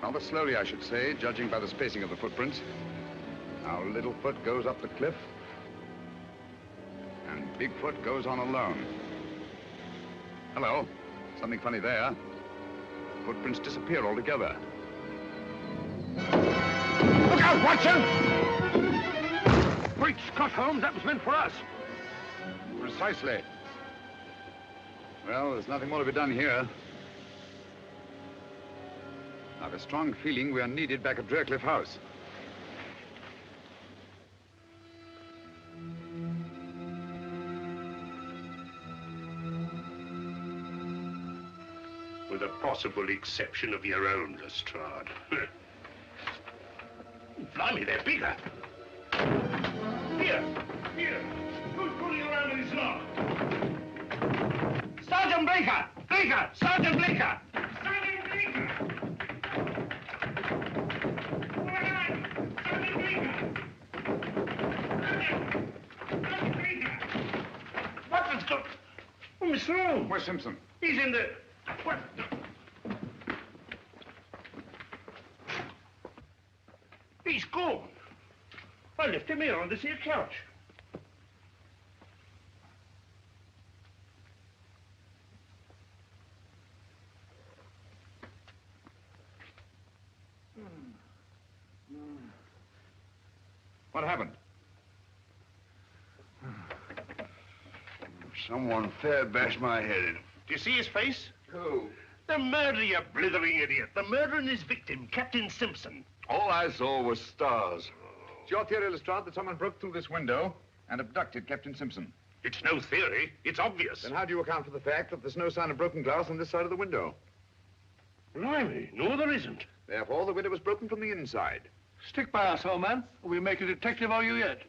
Speaker 2: Rather slowly, I should say, judging by the spacing of the footprints. Now Littlefoot goes up the cliff, and Bigfoot goes on alone. Hello. Something funny there. Footprints disappear altogether. Look out, Watson!
Speaker 3: Great Scott, Holmes, that was meant for us.
Speaker 2: Precisely. Well, there's nothing more to be done here. I have a strong feeling we are needed back at Draycliffe House.
Speaker 5: With a possible exception of your own, Lestrade. Blimey, they're bigger. Here. Who's pulling around in this lock? Sergeant Bleecker! Bleecker! Sergeant Bleecker! Sergeant Bleecker! Sergeant Bleecker! Sergeant Bleecker! What has got... Oh, Mr. Holmes.
Speaker 2: Where's Simpson?
Speaker 5: He's in the... What? He's gone. I left him here on this here couch.
Speaker 2: What happened?
Speaker 12: Someone fair bashed my head in.
Speaker 5: Do you see his face?
Speaker 12: Who?
Speaker 5: The murderer, you blithering idiot. The murderer and his victim, Captain Simpson.
Speaker 12: All I saw was stars.
Speaker 2: It's your theory, Lestrade, that someone broke through this window and abducted Captain Simpson.
Speaker 5: It's no theory. It's obvious.
Speaker 2: Then how do you account for the fact that there's no sign of broken glass on this side of the window?
Speaker 5: Blimey, no, there isn't.
Speaker 2: Therefore, the window was broken from the inside.
Speaker 3: Stick by us, old man. We'll make a detective of you yet.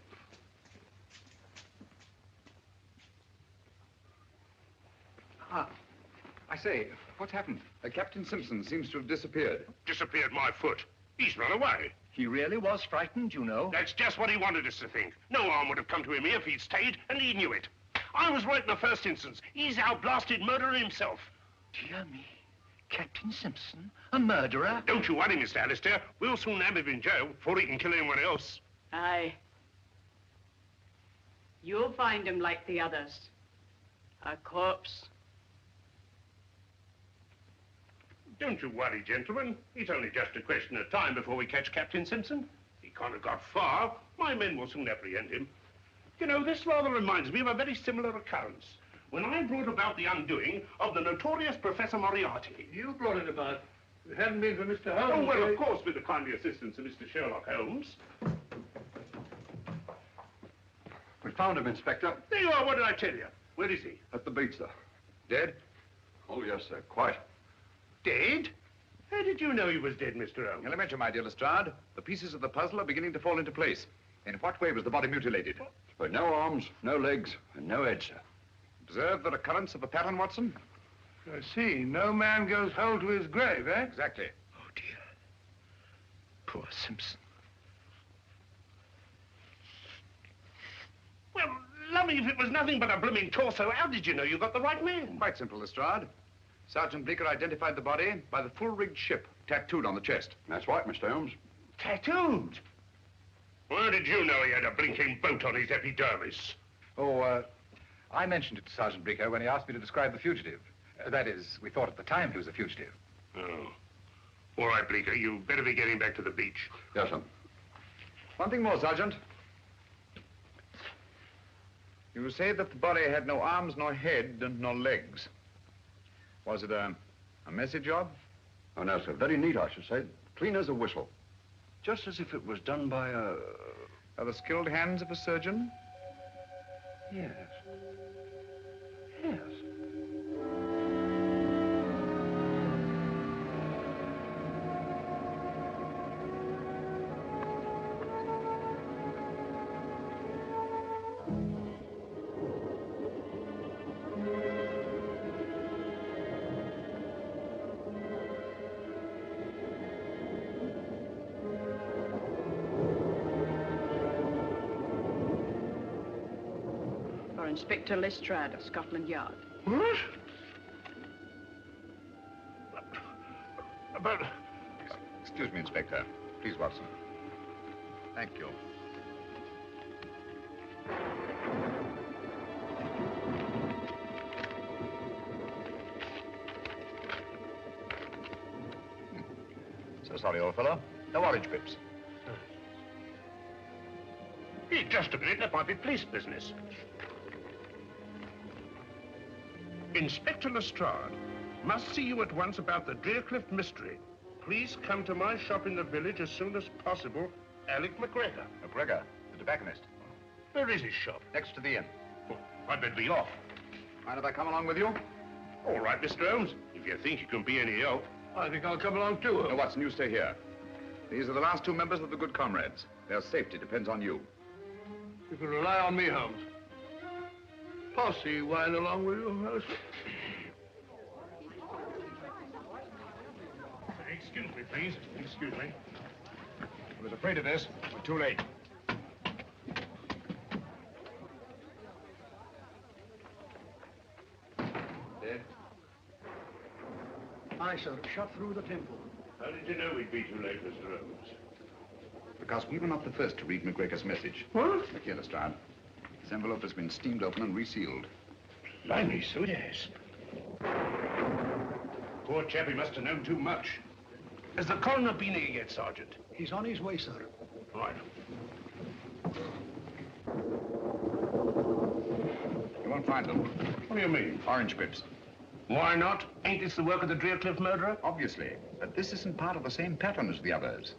Speaker 2: I say, what's happened? Captain Simpson seems to have disappeared.
Speaker 5: Disappeared my foot. He's run away.
Speaker 7: He really was frightened, you know.
Speaker 5: That's just what he wanted us to think. No harm would have come to him here if he'd stayed, and he knew it. I was right in the first instance. He's our blasted murderer himself.
Speaker 7: Dear me. Captain Simpson, a murderer?
Speaker 5: Don't you worry, Mr. Alistair. We'll soon have him in jail before he can kill anyone else.
Speaker 4: Aye. You'll find him like the others. A corpse.
Speaker 5: Don't you worry, gentlemen. It's only just a question of time before we catch Captain Simpson. He can't have got far. My men will soon apprehend him. You know, this rather reminds me of a very similar occurrence. When I brought about the undoing of the notorious Professor Moriarty.
Speaker 3: You brought it about. If it hadn't been for Mr. Holmes...
Speaker 5: Oh, well, of course, with the kindly assistance of Mr. Sherlock Holmes.
Speaker 6: We found him, Inspector.
Speaker 5: There you are. What did I tell you? Where is he?
Speaker 6: At the beach, sir. Dead? Oh, yes, sir. Quite.
Speaker 5: Dead? How did you know he was dead, Mr. Holmes?
Speaker 2: Elementary, my dear Lestrade. The pieces of the puzzle are beginning to fall into place. In what way was the body mutilated?
Speaker 6: But no arms, no legs, and no head, sir.
Speaker 2: Observe the recurrence of a pattern, Watson?
Speaker 3: I see. No man goes whole to his grave, eh?
Speaker 2: Exactly.
Speaker 7: Oh, dear. Poor Simpson.
Speaker 5: Well, lummy, if it was nothing but a blooming torso, how did you know you got the right man?
Speaker 2: Quite simple, Lestrade. Sergeant Bleecker identified the body by the full-rigged ship tattooed on the chest.
Speaker 6: That's right, Mr. Holmes.
Speaker 5: Tattooed? Where did you know he had a blinking boat on his epidermis?
Speaker 12: Oh, I mentioned it to Sergeant Bleecker when he asked me to describe the fugitive. That is, we thought at the time he was a fugitive.
Speaker 5: Oh. All right, Bleecker, you better be getting back to the beach.
Speaker 6: Yes, sir.
Speaker 2: One thing more, Sergeant. You say that the body had no arms, nor head, and no legs. Was it a messy job?
Speaker 6: Oh, no, sir. Very neat, I should say. Clean as a whistle. Just as if it was done by a...
Speaker 2: Are the skilled hands of a surgeon?
Speaker 6: Yes. Yes.
Speaker 4: Inspector Lestrade of Scotland Yard.
Speaker 5: What? But...
Speaker 2: Excuse me, Inspector. Please, Watson. Thank you. So sorry, old fellow. No orange pips.
Speaker 5: Hey, just a minute. That might be police business. Inspector Lestrade, must see you at once about the Drearcliff mystery. Please come to my shop in the village as soon as possible. Alec McGregor.
Speaker 2: McGregor, the tobacconist.
Speaker 5: Where is his shop?
Speaker 2: Next to the inn.
Speaker 5: Oh, I'd better be off.
Speaker 2: Mind if I come along with you?
Speaker 5: All right, Mr. Holmes. If you think you can be any help.
Speaker 3: I think I'll come along too, Holmes.
Speaker 2: No, Watson, you stay here. These are the last two members of the Good Comrades. Their safety depends on you.
Speaker 3: You can rely on me, Holmes. Posse wind along with you, Alistair.
Speaker 5: Excuse me, please. Excuse me.
Speaker 2: I was afraid of this. We're too late.
Speaker 10: Dead? Aye, sir. Shot through the temple.
Speaker 5: How did you know we'd be too late, Mr. Holmes?
Speaker 2: Because we were not the first to read McGregor's message.
Speaker 5: What?
Speaker 2: Look here, Lestrade. This envelope has been steamed open and resealed.
Speaker 5: Blimey, so it has. Poor chap, he must have known too much. Has the coroner been here yet, Sergeant?
Speaker 10: He's on his way, sir.
Speaker 5: Right.
Speaker 2: You won't find them.
Speaker 5: What do you mean?
Speaker 2: Orange pips.
Speaker 5: Why not? Ain't this the work of the Drearcliff murderer?
Speaker 2: Obviously. But this isn't part of the same pattern as the others.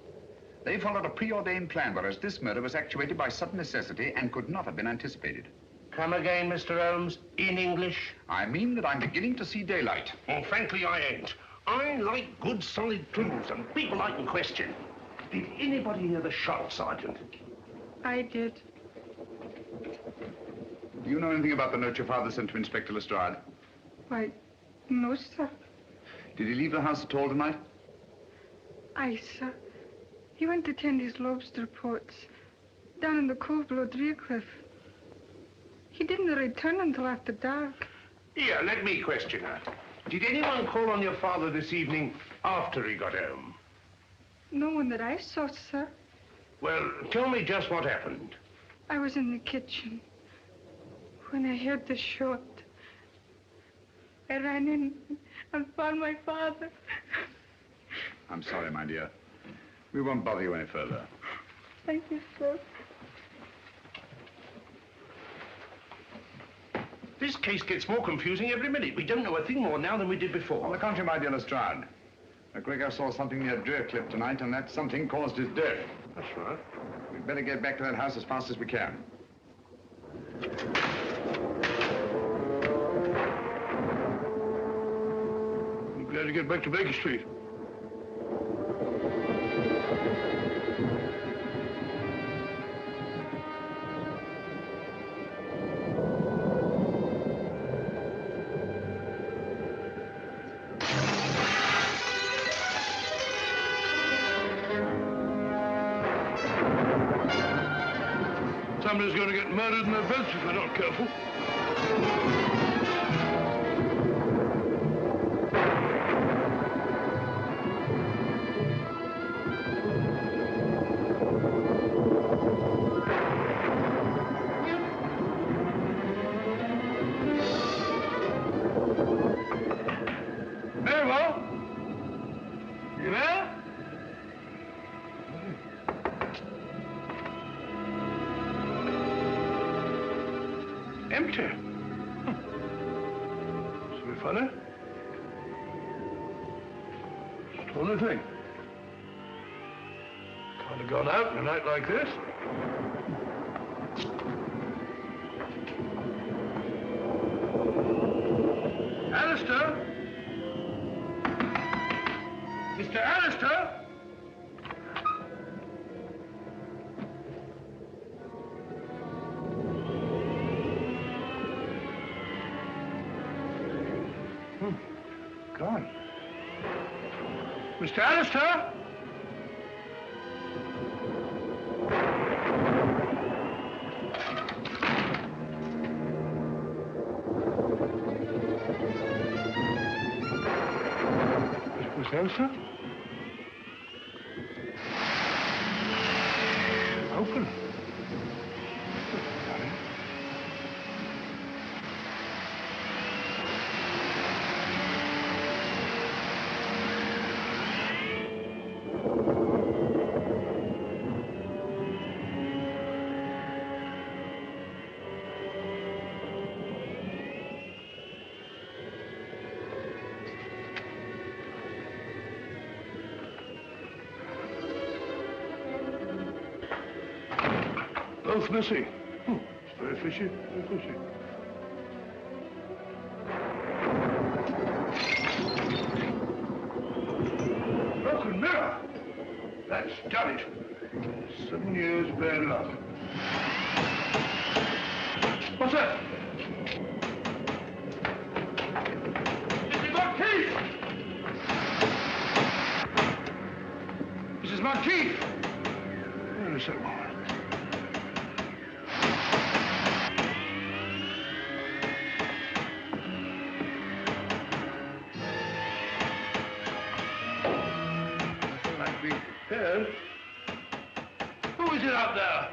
Speaker 2: They followed a preordained plan, whereas this murder was actuated by sudden necessity and could not have been anticipated.
Speaker 5: Come again, Mr. Holmes, in English.
Speaker 2: I mean that I'm beginning to see daylight.
Speaker 5: Well, frankly, I ain't. I like good, solid clues and people I can question. Did anybody hear the shot, Sergeant?
Speaker 4: I did.
Speaker 2: Do you know anything about the note your father sent to Inspector Lestrade?
Speaker 13: Why, no, sir.
Speaker 2: Did he leave the house at all tonight?
Speaker 13: Aye, sir. He went to tend his lobster pots down in the cove below Driercliff. He didn't return until after dark.
Speaker 5: Here, let me question her. Did anyone call on your father this evening after he got home?
Speaker 13: No one that I saw, sir.
Speaker 5: Well, tell me just what happened.
Speaker 13: I was in the kitchen when I heard the shot. I ran in and found my father.
Speaker 6: I'm sorry, my dear. We won't bother you any further.
Speaker 13: Thank you, sir.
Speaker 5: This case gets more confusing every minute. We don't know a thing more now than we did before.
Speaker 6: On the contrary, my dear Lestrade. McGregor saw something near Driercliff tonight, and that something caused his death.
Speaker 5: That's right.
Speaker 6: We'd better get back to that house as fast as we can.
Speaker 3: I'm glad to get back to Baker Street. Somebody's going to get murdered in their beds if they're not careful. Maribel? You there? Empty. Very funny. Just the only thing. Can't have gone out in a night like this. Alistair? Mr. Alistair? Gone. Mr. Alistair? Mr. Alistair? Open. Both missing. It's very fishy, very fishy. Broken mirror. That's done it. 7 years bad luck. What's that? Mrs. Marquis! Mrs. Marquis! Wait a second. Ed? Who is it out there?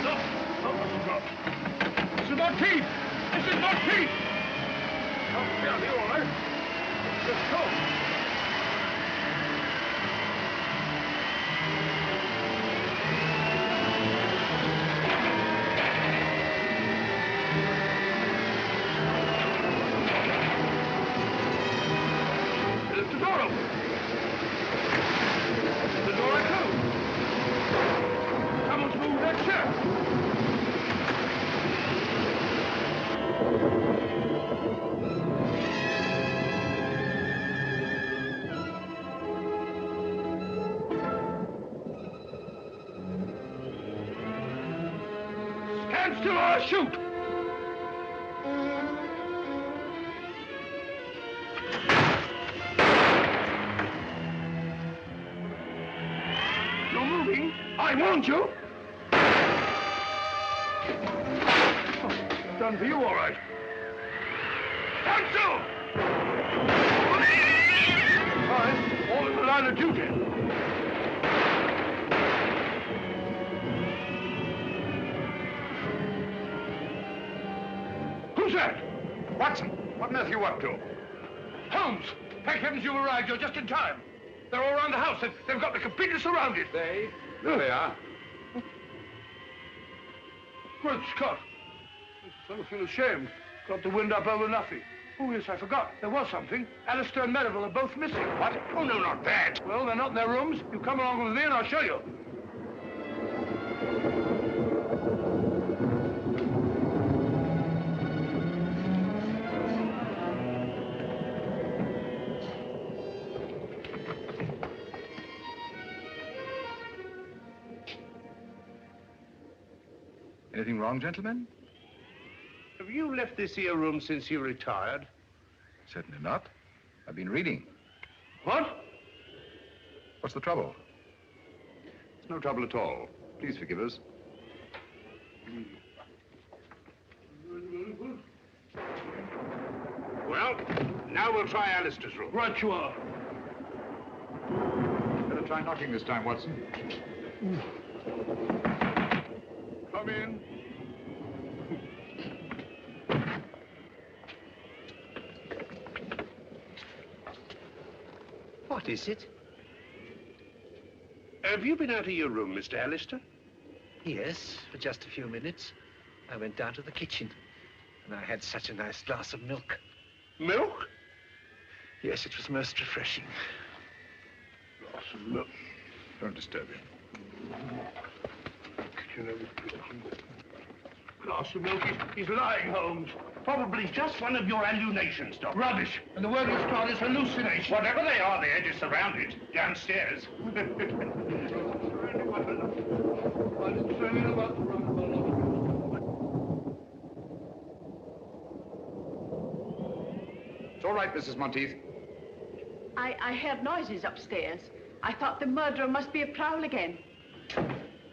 Speaker 3: No, Mrs. Marquis! Mrs. Marquis! Oh, yeah, you're all right. Let's go. Stand still or I'll shoot! I warned you. Oh, done for you, all right. 1, 2! All right, all in the line of duty. Who's that?
Speaker 2: Watson, what on earth are you up to?
Speaker 3: Holmes! Thank heavens you arrived. You're just in time. They're all around the house. They've got me completely surrounded.
Speaker 2: They? There they are.
Speaker 3: Great Scott. I feel ashamed. Got the wind up over nothing. Oh, yes, I forgot. There was something. Alistair and Merivale are both missing.
Speaker 2: What? Oh, no, not that.
Speaker 3: Well, they're not in their rooms. You come along with me and I'll show you.
Speaker 12: Anything wrong, gentlemen?
Speaker 5: Have you left this here room since you retired?
Speaker 12: Certainly not. I've been reading.
Speaker 3: What?
Speaker 12: What's the trouble?
Speaker 2: It's no trouble at all. Please forgive us.
Speaker 5: Well, now we'll try Alistair's room.
Speaker 3: Right you are.
Speaker 2: Better try knocking this time, Watson.
Speaker 3: Come in.
Speaker 9: What is it?
Speaker 5: Have you been out of your room, Mr. Alistair?
Speaker 7: Yes, for just a few minutes. I went down to the kitchen, and I had such a nice glass of milk.
Speaker 5: Milk?
Speaker 7: Yes, it was most refreshing.
Speaker 3: Glass of milk.
Speaker 2: Don't disturb him.
Speaker 3: Glass of milk. He's lying, Holmes.
Speaker 5: Probably just one of your hallucinations, Doctor.
Speaker 3: Rubbish. And the word you start is hallucination.
Speaker 5: Whatever they are, they're just surrounded downstairs.
Speaker 2: It's all right, Mrs. Monteith.
Speaker 4: I heard noises upstairs. I thought the murderer must be a prowl again.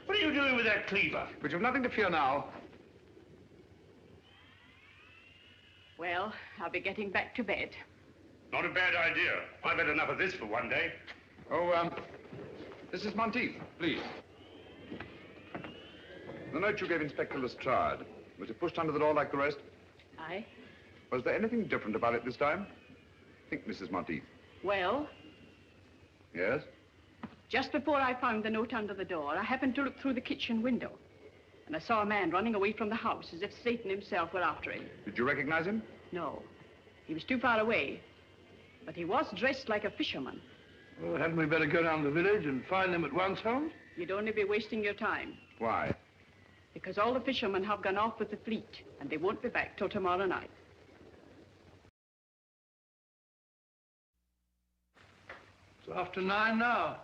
Speaker 5: What are you doing with that cleaver?
Speaker 2: But you've nothing to fear now.
Speaker 4: Well, I'll be getting back to bed.
Speaker 5: Not a bad idea. I've had enough of this for one day.
Speaker 2: Oh, Mrs. Monteith, please. The note you gave Inspector Lestrade, was it pushed under the door like the rest?
Speaker 4: Aye.
Speaker 2: Was there anything different about it this time? Think, Mrs. Monteith.
Speaker 4: Well,
Speaker 2: Yes?
Speaker 4: just before I found the note under the door, I happened to look through the kitchen window. And I saw a man running away from the house as if Satan himself were after him.
Speaker 2: Did you recognize him?
Speaker 4: No, he was too far away. But he was dressed like a fisherman.
Speaker 3: Well, hadn't we better go down to the village and find them at once, Holmes?
Speaker 4: You'd only be wasting your time.
Speaker 2: Why?
Speaker 4: Because all the fishermen have gone off with the fleet, and they won't be back till tomorrow night.
Speaker 3: It's after 9 now.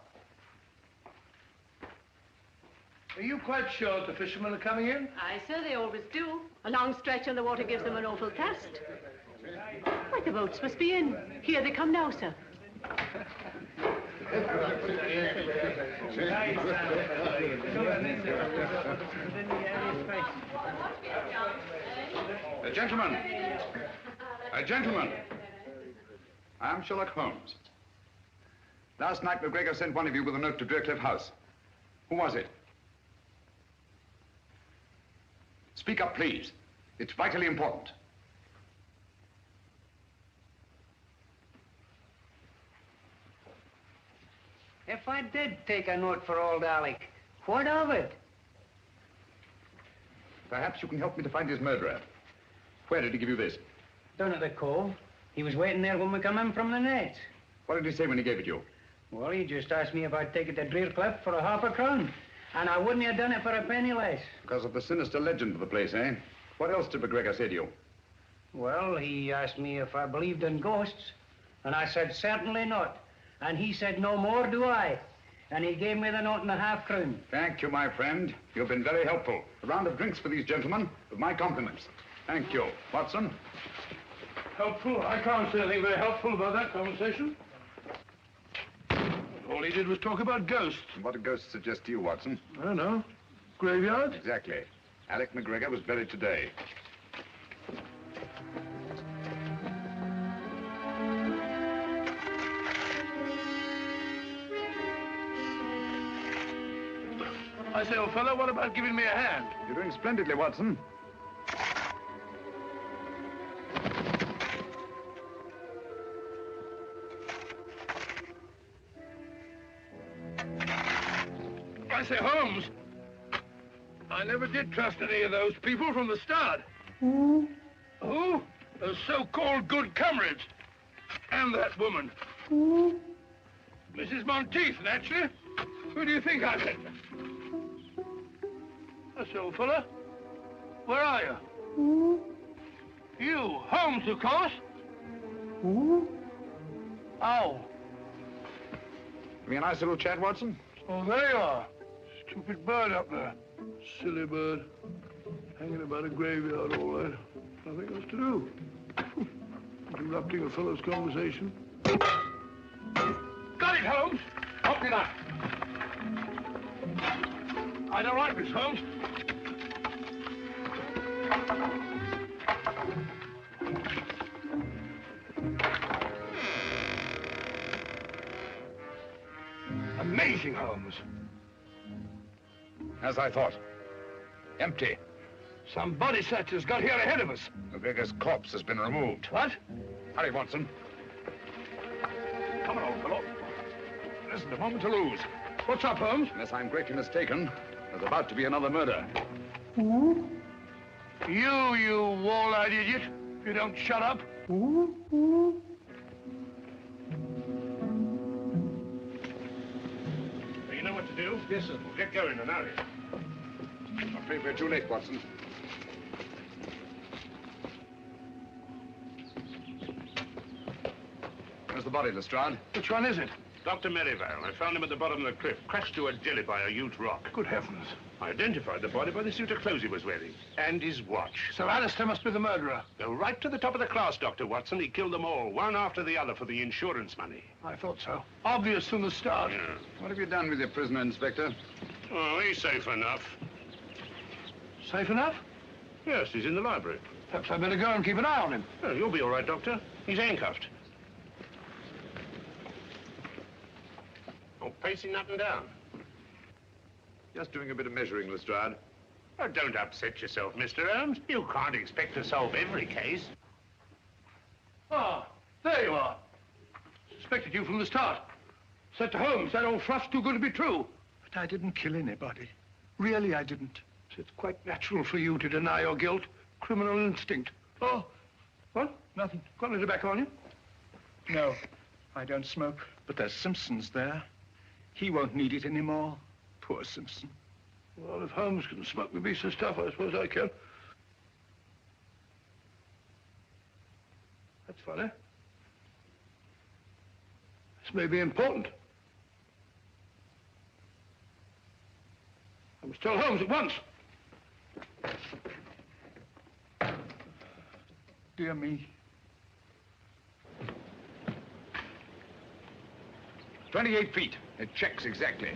Speaker 3: Are you quite sure the fishermen are coming in?
Speaker 14: Aye, sir, they always do. A long stretch on the water gives them an awful cast. Why, the boats must be in. Here they come now, sir.
Speaker 2: Gentlemen. Gentlemen. I am Sherlock Holmes. Last night, McGregor sent one of you with a note to Drearcliff House. Who was it? Speak up, please. It's vitally important.
Speaker 15: If I did take a note for old Alec, what of it?
Speaker 2: Perhaps you can help me to find his murderer. Where did he give you this?
Speaker 15: Down at the cove. He was waiting there when we come in from the net.
Speaker 2: What did he say when he gave it you?
Speaker 15: Well, he just asked me if I'd take it to Drearcliff for ½ crown. And I wouldn't have done it for a penny less.
Speaker 2: Because of the sinister legend of the place, eh? What else did McGregor say to you?
Speaker 15: Well, he asked me if I believed in ghosts. And I said, certainly not. And he said, no more do I. And he gave me the note and ½ crown.
Speaker 2: Thank you, my friend. You've been very helpful. A round of drinks for these gentlemen, with my compliments. Thank you. Watson?
Speaker 3: Helpful? I can't say anything very helpful about that conversation. All he he did was talk about ghosts.
Speaker 6: And what do ghosts suggest to you, Watson?
Speaker 3: I don't know. Graveyard?
Speaker 6: Exactly. Alec McGregor was buried today.
Speaker 3: I say, old fellow, what about giving me a hand?
Speaker 6: You're doing splendidly, Watson.
Speaker 3: I say, Holmes, I never did trust any of those people from the start. Who? Who? Those so-called good comrades. And that woman. Mrs. Monteith, naturally. Who do you think I met? That's old fella. Where are you? You, Holmes, of course. Oh.
Speaker 6: Give me a nice little chat, Watson.
Speaker 3: Oh, there you are. Stupid bird up there. Silly bird. Hanging about a graveyard all that. Nothing else to do. Interrupting a fellow's conversation. Got it, Holmes. Help me that. I don't like this, Holmes. Amazing, Holmes.
Speaker 6: As I thought. Empty.
Speaker 3: Some body snatchers got here ahead of us.
Speaker 6: McGregor's corpse has been removed.
Speaker 3: What?
Speaker 6: Hurry, Watson.
Speaker 3: Come on, old fellow. There isn't a moment to lose. What's up, Holmes?
Speaker 6: Unless I'm greatly mistaken, there's about to be another murder.
Speaker 3: You wall-eyed idiot. If you don't shut up.
Speaker 5: You know what to do? Yes, sir. We'll get going and hurry.
Speaker 6: I'm afraid we're too late, Watson. Where's the body, Lestrade?
Speaker 3: Which one is it?
Speaker 5: Dr. Merivale. I found him at the bottom of the cliff, crashed to a jelly by a huge rock.
Speaker 3: Good heavens.
Speaker 5: I identified the body by the suit of clothes he was wearing. And his watch.
Speaker 3: So Alistair must be the murderer.
Speaker 5: Go right to the top of the class, Dr. Watson. He killed them all, one after the other, for the insurance money.
Speaker 3: I thought so. Obvious from the start.
Speaker 5: Yeah.
Speaker 6: What have you done with your prisoner, Inspector?
Speaker 5: Oh, he's safe enough.
Speaker 3: Safe enough?
Speaker 5: Yes, he's in the library.
Speaker 3: Perhaps I'd better go and keep an eye on him.
Speaker 5: Oh, you'll be all right, Doctor. He's handcuffed. Oh, pacing up and down.
Speaker 6: Just doing a bit of measuring, Lestrade.
Speaker 5: Oh, don't upset yourself, Mr. Holmes. You can't expect to solve every case.
Speaker 3: Ah, there you are. Suspected you from the start. Said to Holmes, that old fluff's too good to be true.
Speaker 7: But I didn't kill anybody. Really, I didn't.
Speaker 3: It's quite natural for you to deny your guilt. Criminal instinct. Oh, what?
Speaker 7: Nothing.
Speaker 3: Got any tobacco on you?
Speaker 7: No, I don't smoke. But there's Simpson's there. He won't need it anymore. Poor Simpson.
Speaker 3: Well, if Holmes can smoke me piece of stuff, I suppose I can. That's funny. This may be important. I must tell Holmes at once.
Speaker 7: Dear me.
Speaker 6: 28 feet. It checks exactly.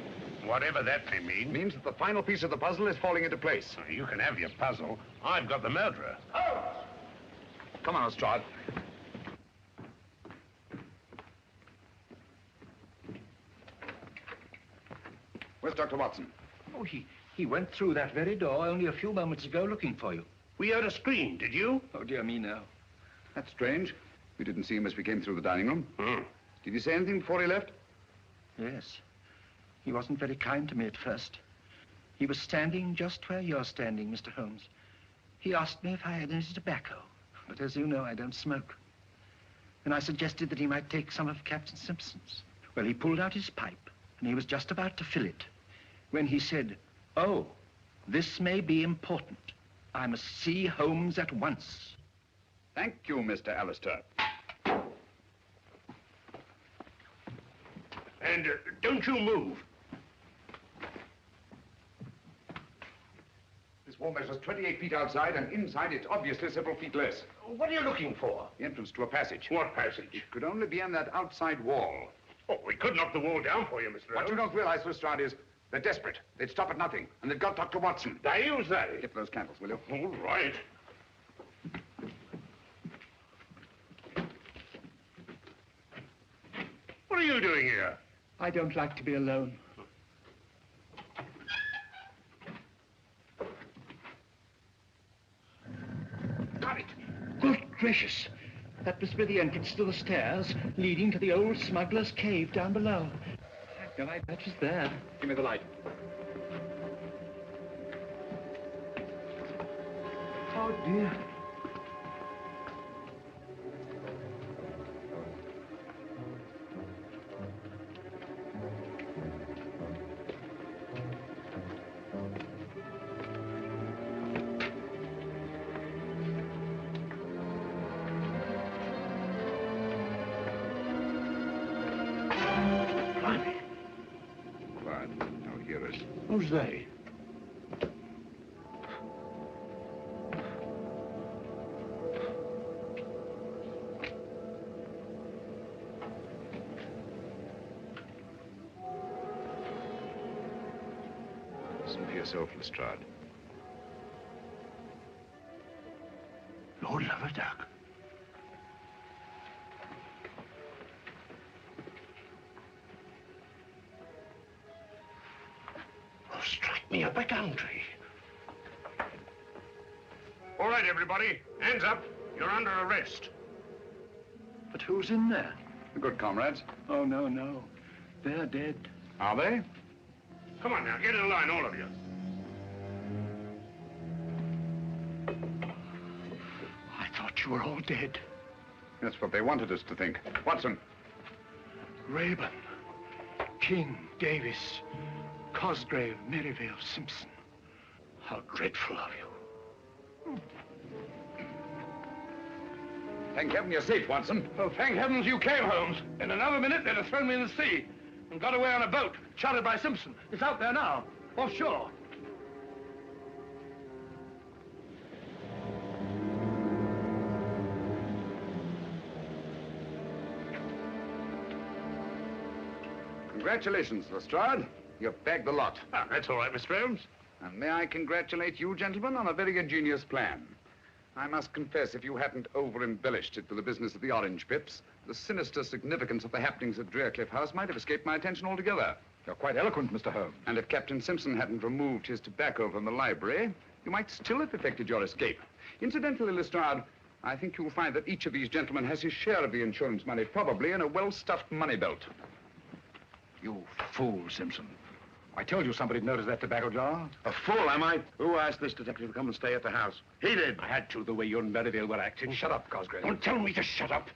Speaker 5: Whatever that may mean.
Speaker 6: Means that the final piece of the puzzle is falling into place.
Speaker 5: Oh, you can have your puzzle. I've got the murderer.
Speaker 6: Come on, Lestrade. Where's Dr. Watson?
Speaker 7: Oh, he went through that very door only a few moments ago looking for you.
Speaker 5: We heard a scream, did you?
Speaker 7: Oh, dear me, no.
Speaker 6: That's strange. We didn't see him as we came through the dining room. Did he say anything before he left?
Speaker 7: Yes. He wasn't very kind to me at first. He was standing just where you're standing, Mr. Holmes. He asked me if I had any tobacco, but as you know, I don't smoke. And I suggested that he might take some of Captain Simpson's. Well, he pulled out his pipe, and he was just about to fill it, when he said, "Oh, this may be important. I must see Holmes at once."
Speaker 6: Thank you, Mr. Alistair.
Speaker 5: And don't you move.
Speaker 6: This wall measures 28 feet outside, and inside it's obviously several feet less.
Speaker 5: What are you looking for?
Speaker 6: The entrance to a passage.
Speaker 5: What passage?
Speaker 6: It could only be on that outside wall.
Speaker 5: Oh, we could knock the wall down for you, Mr.
Speaker 6: What you don't realize, Lestrade, is they're desperate. They'd stop at nothing, and they've got Dr. Watson.
Speaker 5: Now, use that.
Speaker 6: Get those candles, will you?
Speaker 5: All right. What are you doing here?
Speaker 7: I don't like to be alone.
Speaker 5: Got it.
Speaker 7: Good gracious. That must be the entrance to the stairs leading to the old smuggler's cave down below. I had no idea that was there.
Speaker 6: Give me the light.
Speaker 7: Oh, dear.
Speaker 3: Who's they?
Speaker 6: Listen for yourself, Lestrade.
Speaker 3: Lord Laverdac.
Speaker 5: Strike me up a country. All right, everybody. Hands up. You're under arrest.
Speaker 7: But who's in there?
Speaker 6: The Good Comrades.
Speaker 7: Oh, no, no. They're dead.
Speaker 6: Are they?
Speaker 5: Come on now, get in line, all of you.
Speaker 7: I thought you were all dead.
Speaker 6: That's what they wanted us to think. Watson.
Speaker 7: Rayburn, King, Davis, Cosgrave, Merivale, Simpson. How dreadful of you.
Speaker 6: Thank heaven you're safe, Watson.
Speaker 3: Oh, thank heavens you came, Holmes. In another minute, they'd have thrown me in the sea and got away on a boat, chartered by Simpson. It's out there now, offshore.
Speaker 6: Congratulations, Lestrade. You've bagged the lot.
Speaker 5: Ah, that's all right, Mr. Holmes.
Speaker 6: And may I congratulate you, gentlemen, on a very ingenious plan. I must confess, if you hadn't over-embellished it with the business of the orange pips, the sinister significance of the happenings at Drearcliff House might have escaped my attention altogether.
Speaker 12: You're quite eloquent, Mr. Holmes.
Speaker 6: And if Captain Simpson hadn't removed his tobacco from the library, you might still have effected your escape. Incidentally, Lestrade, I think you'll find that each of these gentlemen has his share of the insurance money, probably in a well-stuffed money belt.
Speaker 12: You fool, Simpson. I told you somebody'd noticed that tobacco jar.
Speaker 8: A fool, am I? Who asked this detective to come and stay at the house? He did.
Speaker 5: I had to, the way you and Merivale were acting.
Speaker 12: Shut up, Cosgrave.
Speaker 5: Don't tell me to shut up.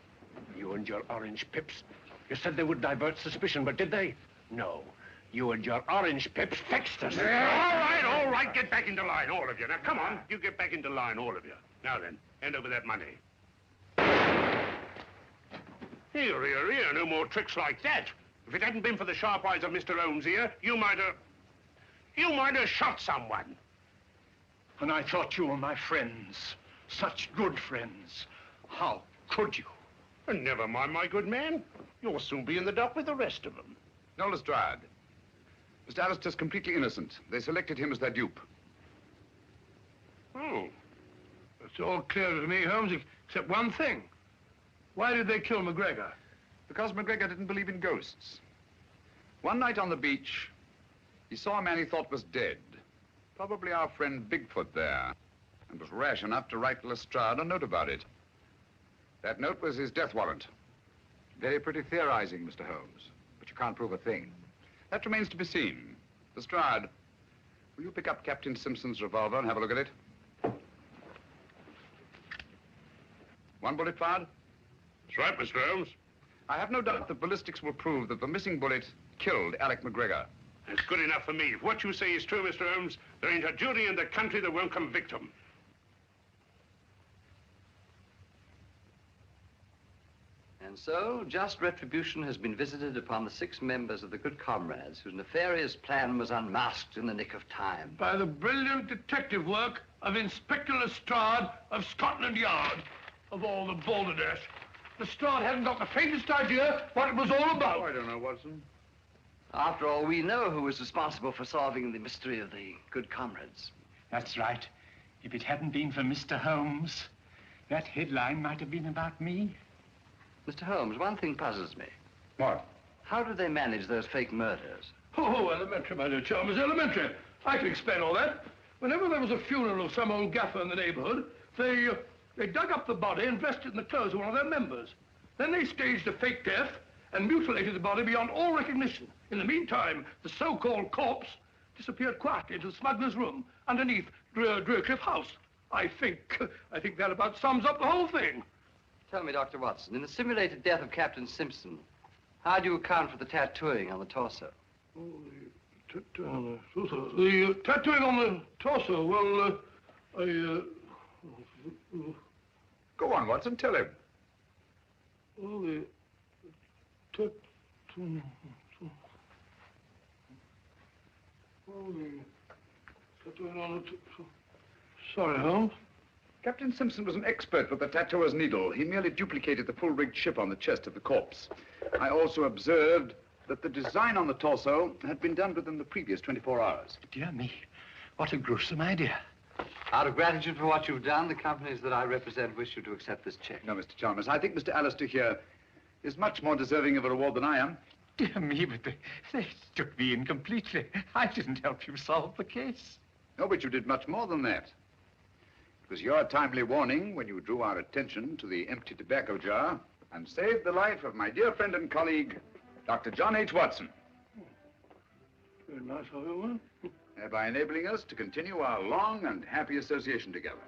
Speaker 5: You and your orange pips. You said they would divert suspicion, but did they? No. You and your orange pips fixed us. All right. Get back into line, all of you. Now, come on. You get back into line, all of you. Now then, hand over that money. Here. No more tricks like that. If it hadn't been for the sharp eyes of Mr. Holmes here, you might have shot someone.
Speaker 7: And I thought you were my friends. Such good friends. How could you?
Speaker 5: And never mind, my good man. You'll soon be in the dock with the rest of them.
Speaker 6: No, Lestrade. Mr. Alistair's completely innocent. They selected him as their dupe.
Speaker 3: Oh. It's all clear to me, Holmes, except one thing. Why did they kill McGregor?
Speaker 6: Because McGregor didn't believe in ghosts. One night on the beach, he saw a man he thought was dead. Probably our friend Bigfoot there. And was rash enough to write Lestrade a note about it. That note was his death warrant.
Speaker 12: Very pretty theorizing, Mr. Holmes. But you can't prove a thing.
Speaker 6: That remains to be seen. Lestrade, will you pick up Captain Simpson's revolver and have a look at it? One bullet fired?
Speaker 5: That's right, Mr. Holmes.
Speaker 6: I have no doubt that ballistics will prove that the missing bullet killed Alec McGregor.
Speaker 5: That's good enough for me. If what you say is true, Mr. Holmes, there ain't a jury in the country that won't convict him.
Speaker 1: And so, just retribution has been visited upon the 6 members of the Good Comrades whose nefarious plan was unmasked in the nick of time.
Speaker 3: By the brilliant detective work of Inspector Lestrade of Scotland Yard, of all the balderdash. Lestrade hadn't got the faintest idea what it was all about.
Speaker 2: Oh, I don't know, Watson.
Speaker 1: After all, we know who was responsible for solving the mystery of the Good Comrades.
Speaker 7: That's right. If it hadn't been for Mr. Holmes, that headline might have been about me.
Speaker 1: Mr. Holmes, one thing puzzles me.
Speaker 2: What?
Speaker 1: How do they manage those fake murders?
Speaker 3: Oh, elementary, my dear Chalmers, elementary. I can explain all that. Whenever there was a funeral of some old gaffer in the neighborhood, they dug up the body and dressed it in the clothes of one of their members. Then they staged a fake death and mutilated the body beyond all recognition. In the meantime, the so-called corpse disappeared quietly into the smuggler's room underneath Drearcliff House. I think that about sums up the whole thing.
Speaker 1: Tell me, Dr. Watson, in the simulated death of Captain Simpson, how do you account for the tattooing on the torso?
Speaker 3: Oh, the tattooing on the torso, well,
Speaker 2: Go on, Watson, tell him.
Speaker 3: Well, the tattooing... Well, the tattooing on the... Sorry, Holmes.
Speaker 2: Captain Simpson was an expert with the tattooer's needle. He merely duplicated the full-rigged ship on the chest of the corpse. I also observed that the design on the torso had been done within the previous 24 hours.
Speaker 7: Dear me, what a gruesome idea.
Speaker 1: Out of gratitude for what you've done, the companies that I represent wish you to accept this check.
Speaker 2: No, Mr. Chalmers, I think Mr. Alistair here is much more deserving of a reward than I am.
Speaker 7: Dear me, but they took me in completely. I didn't help you solve the case.
Speaker 2: No, but you did much more than that. It was your timely warning when you drew our attention to the empty tobacco jar and saved the life of my dear friend and colleague, Dr. John H. Watson.
Speaker 3: Very nice of you, huh?
Speaker 2: Thereby enabling us to continue our long and happy association together.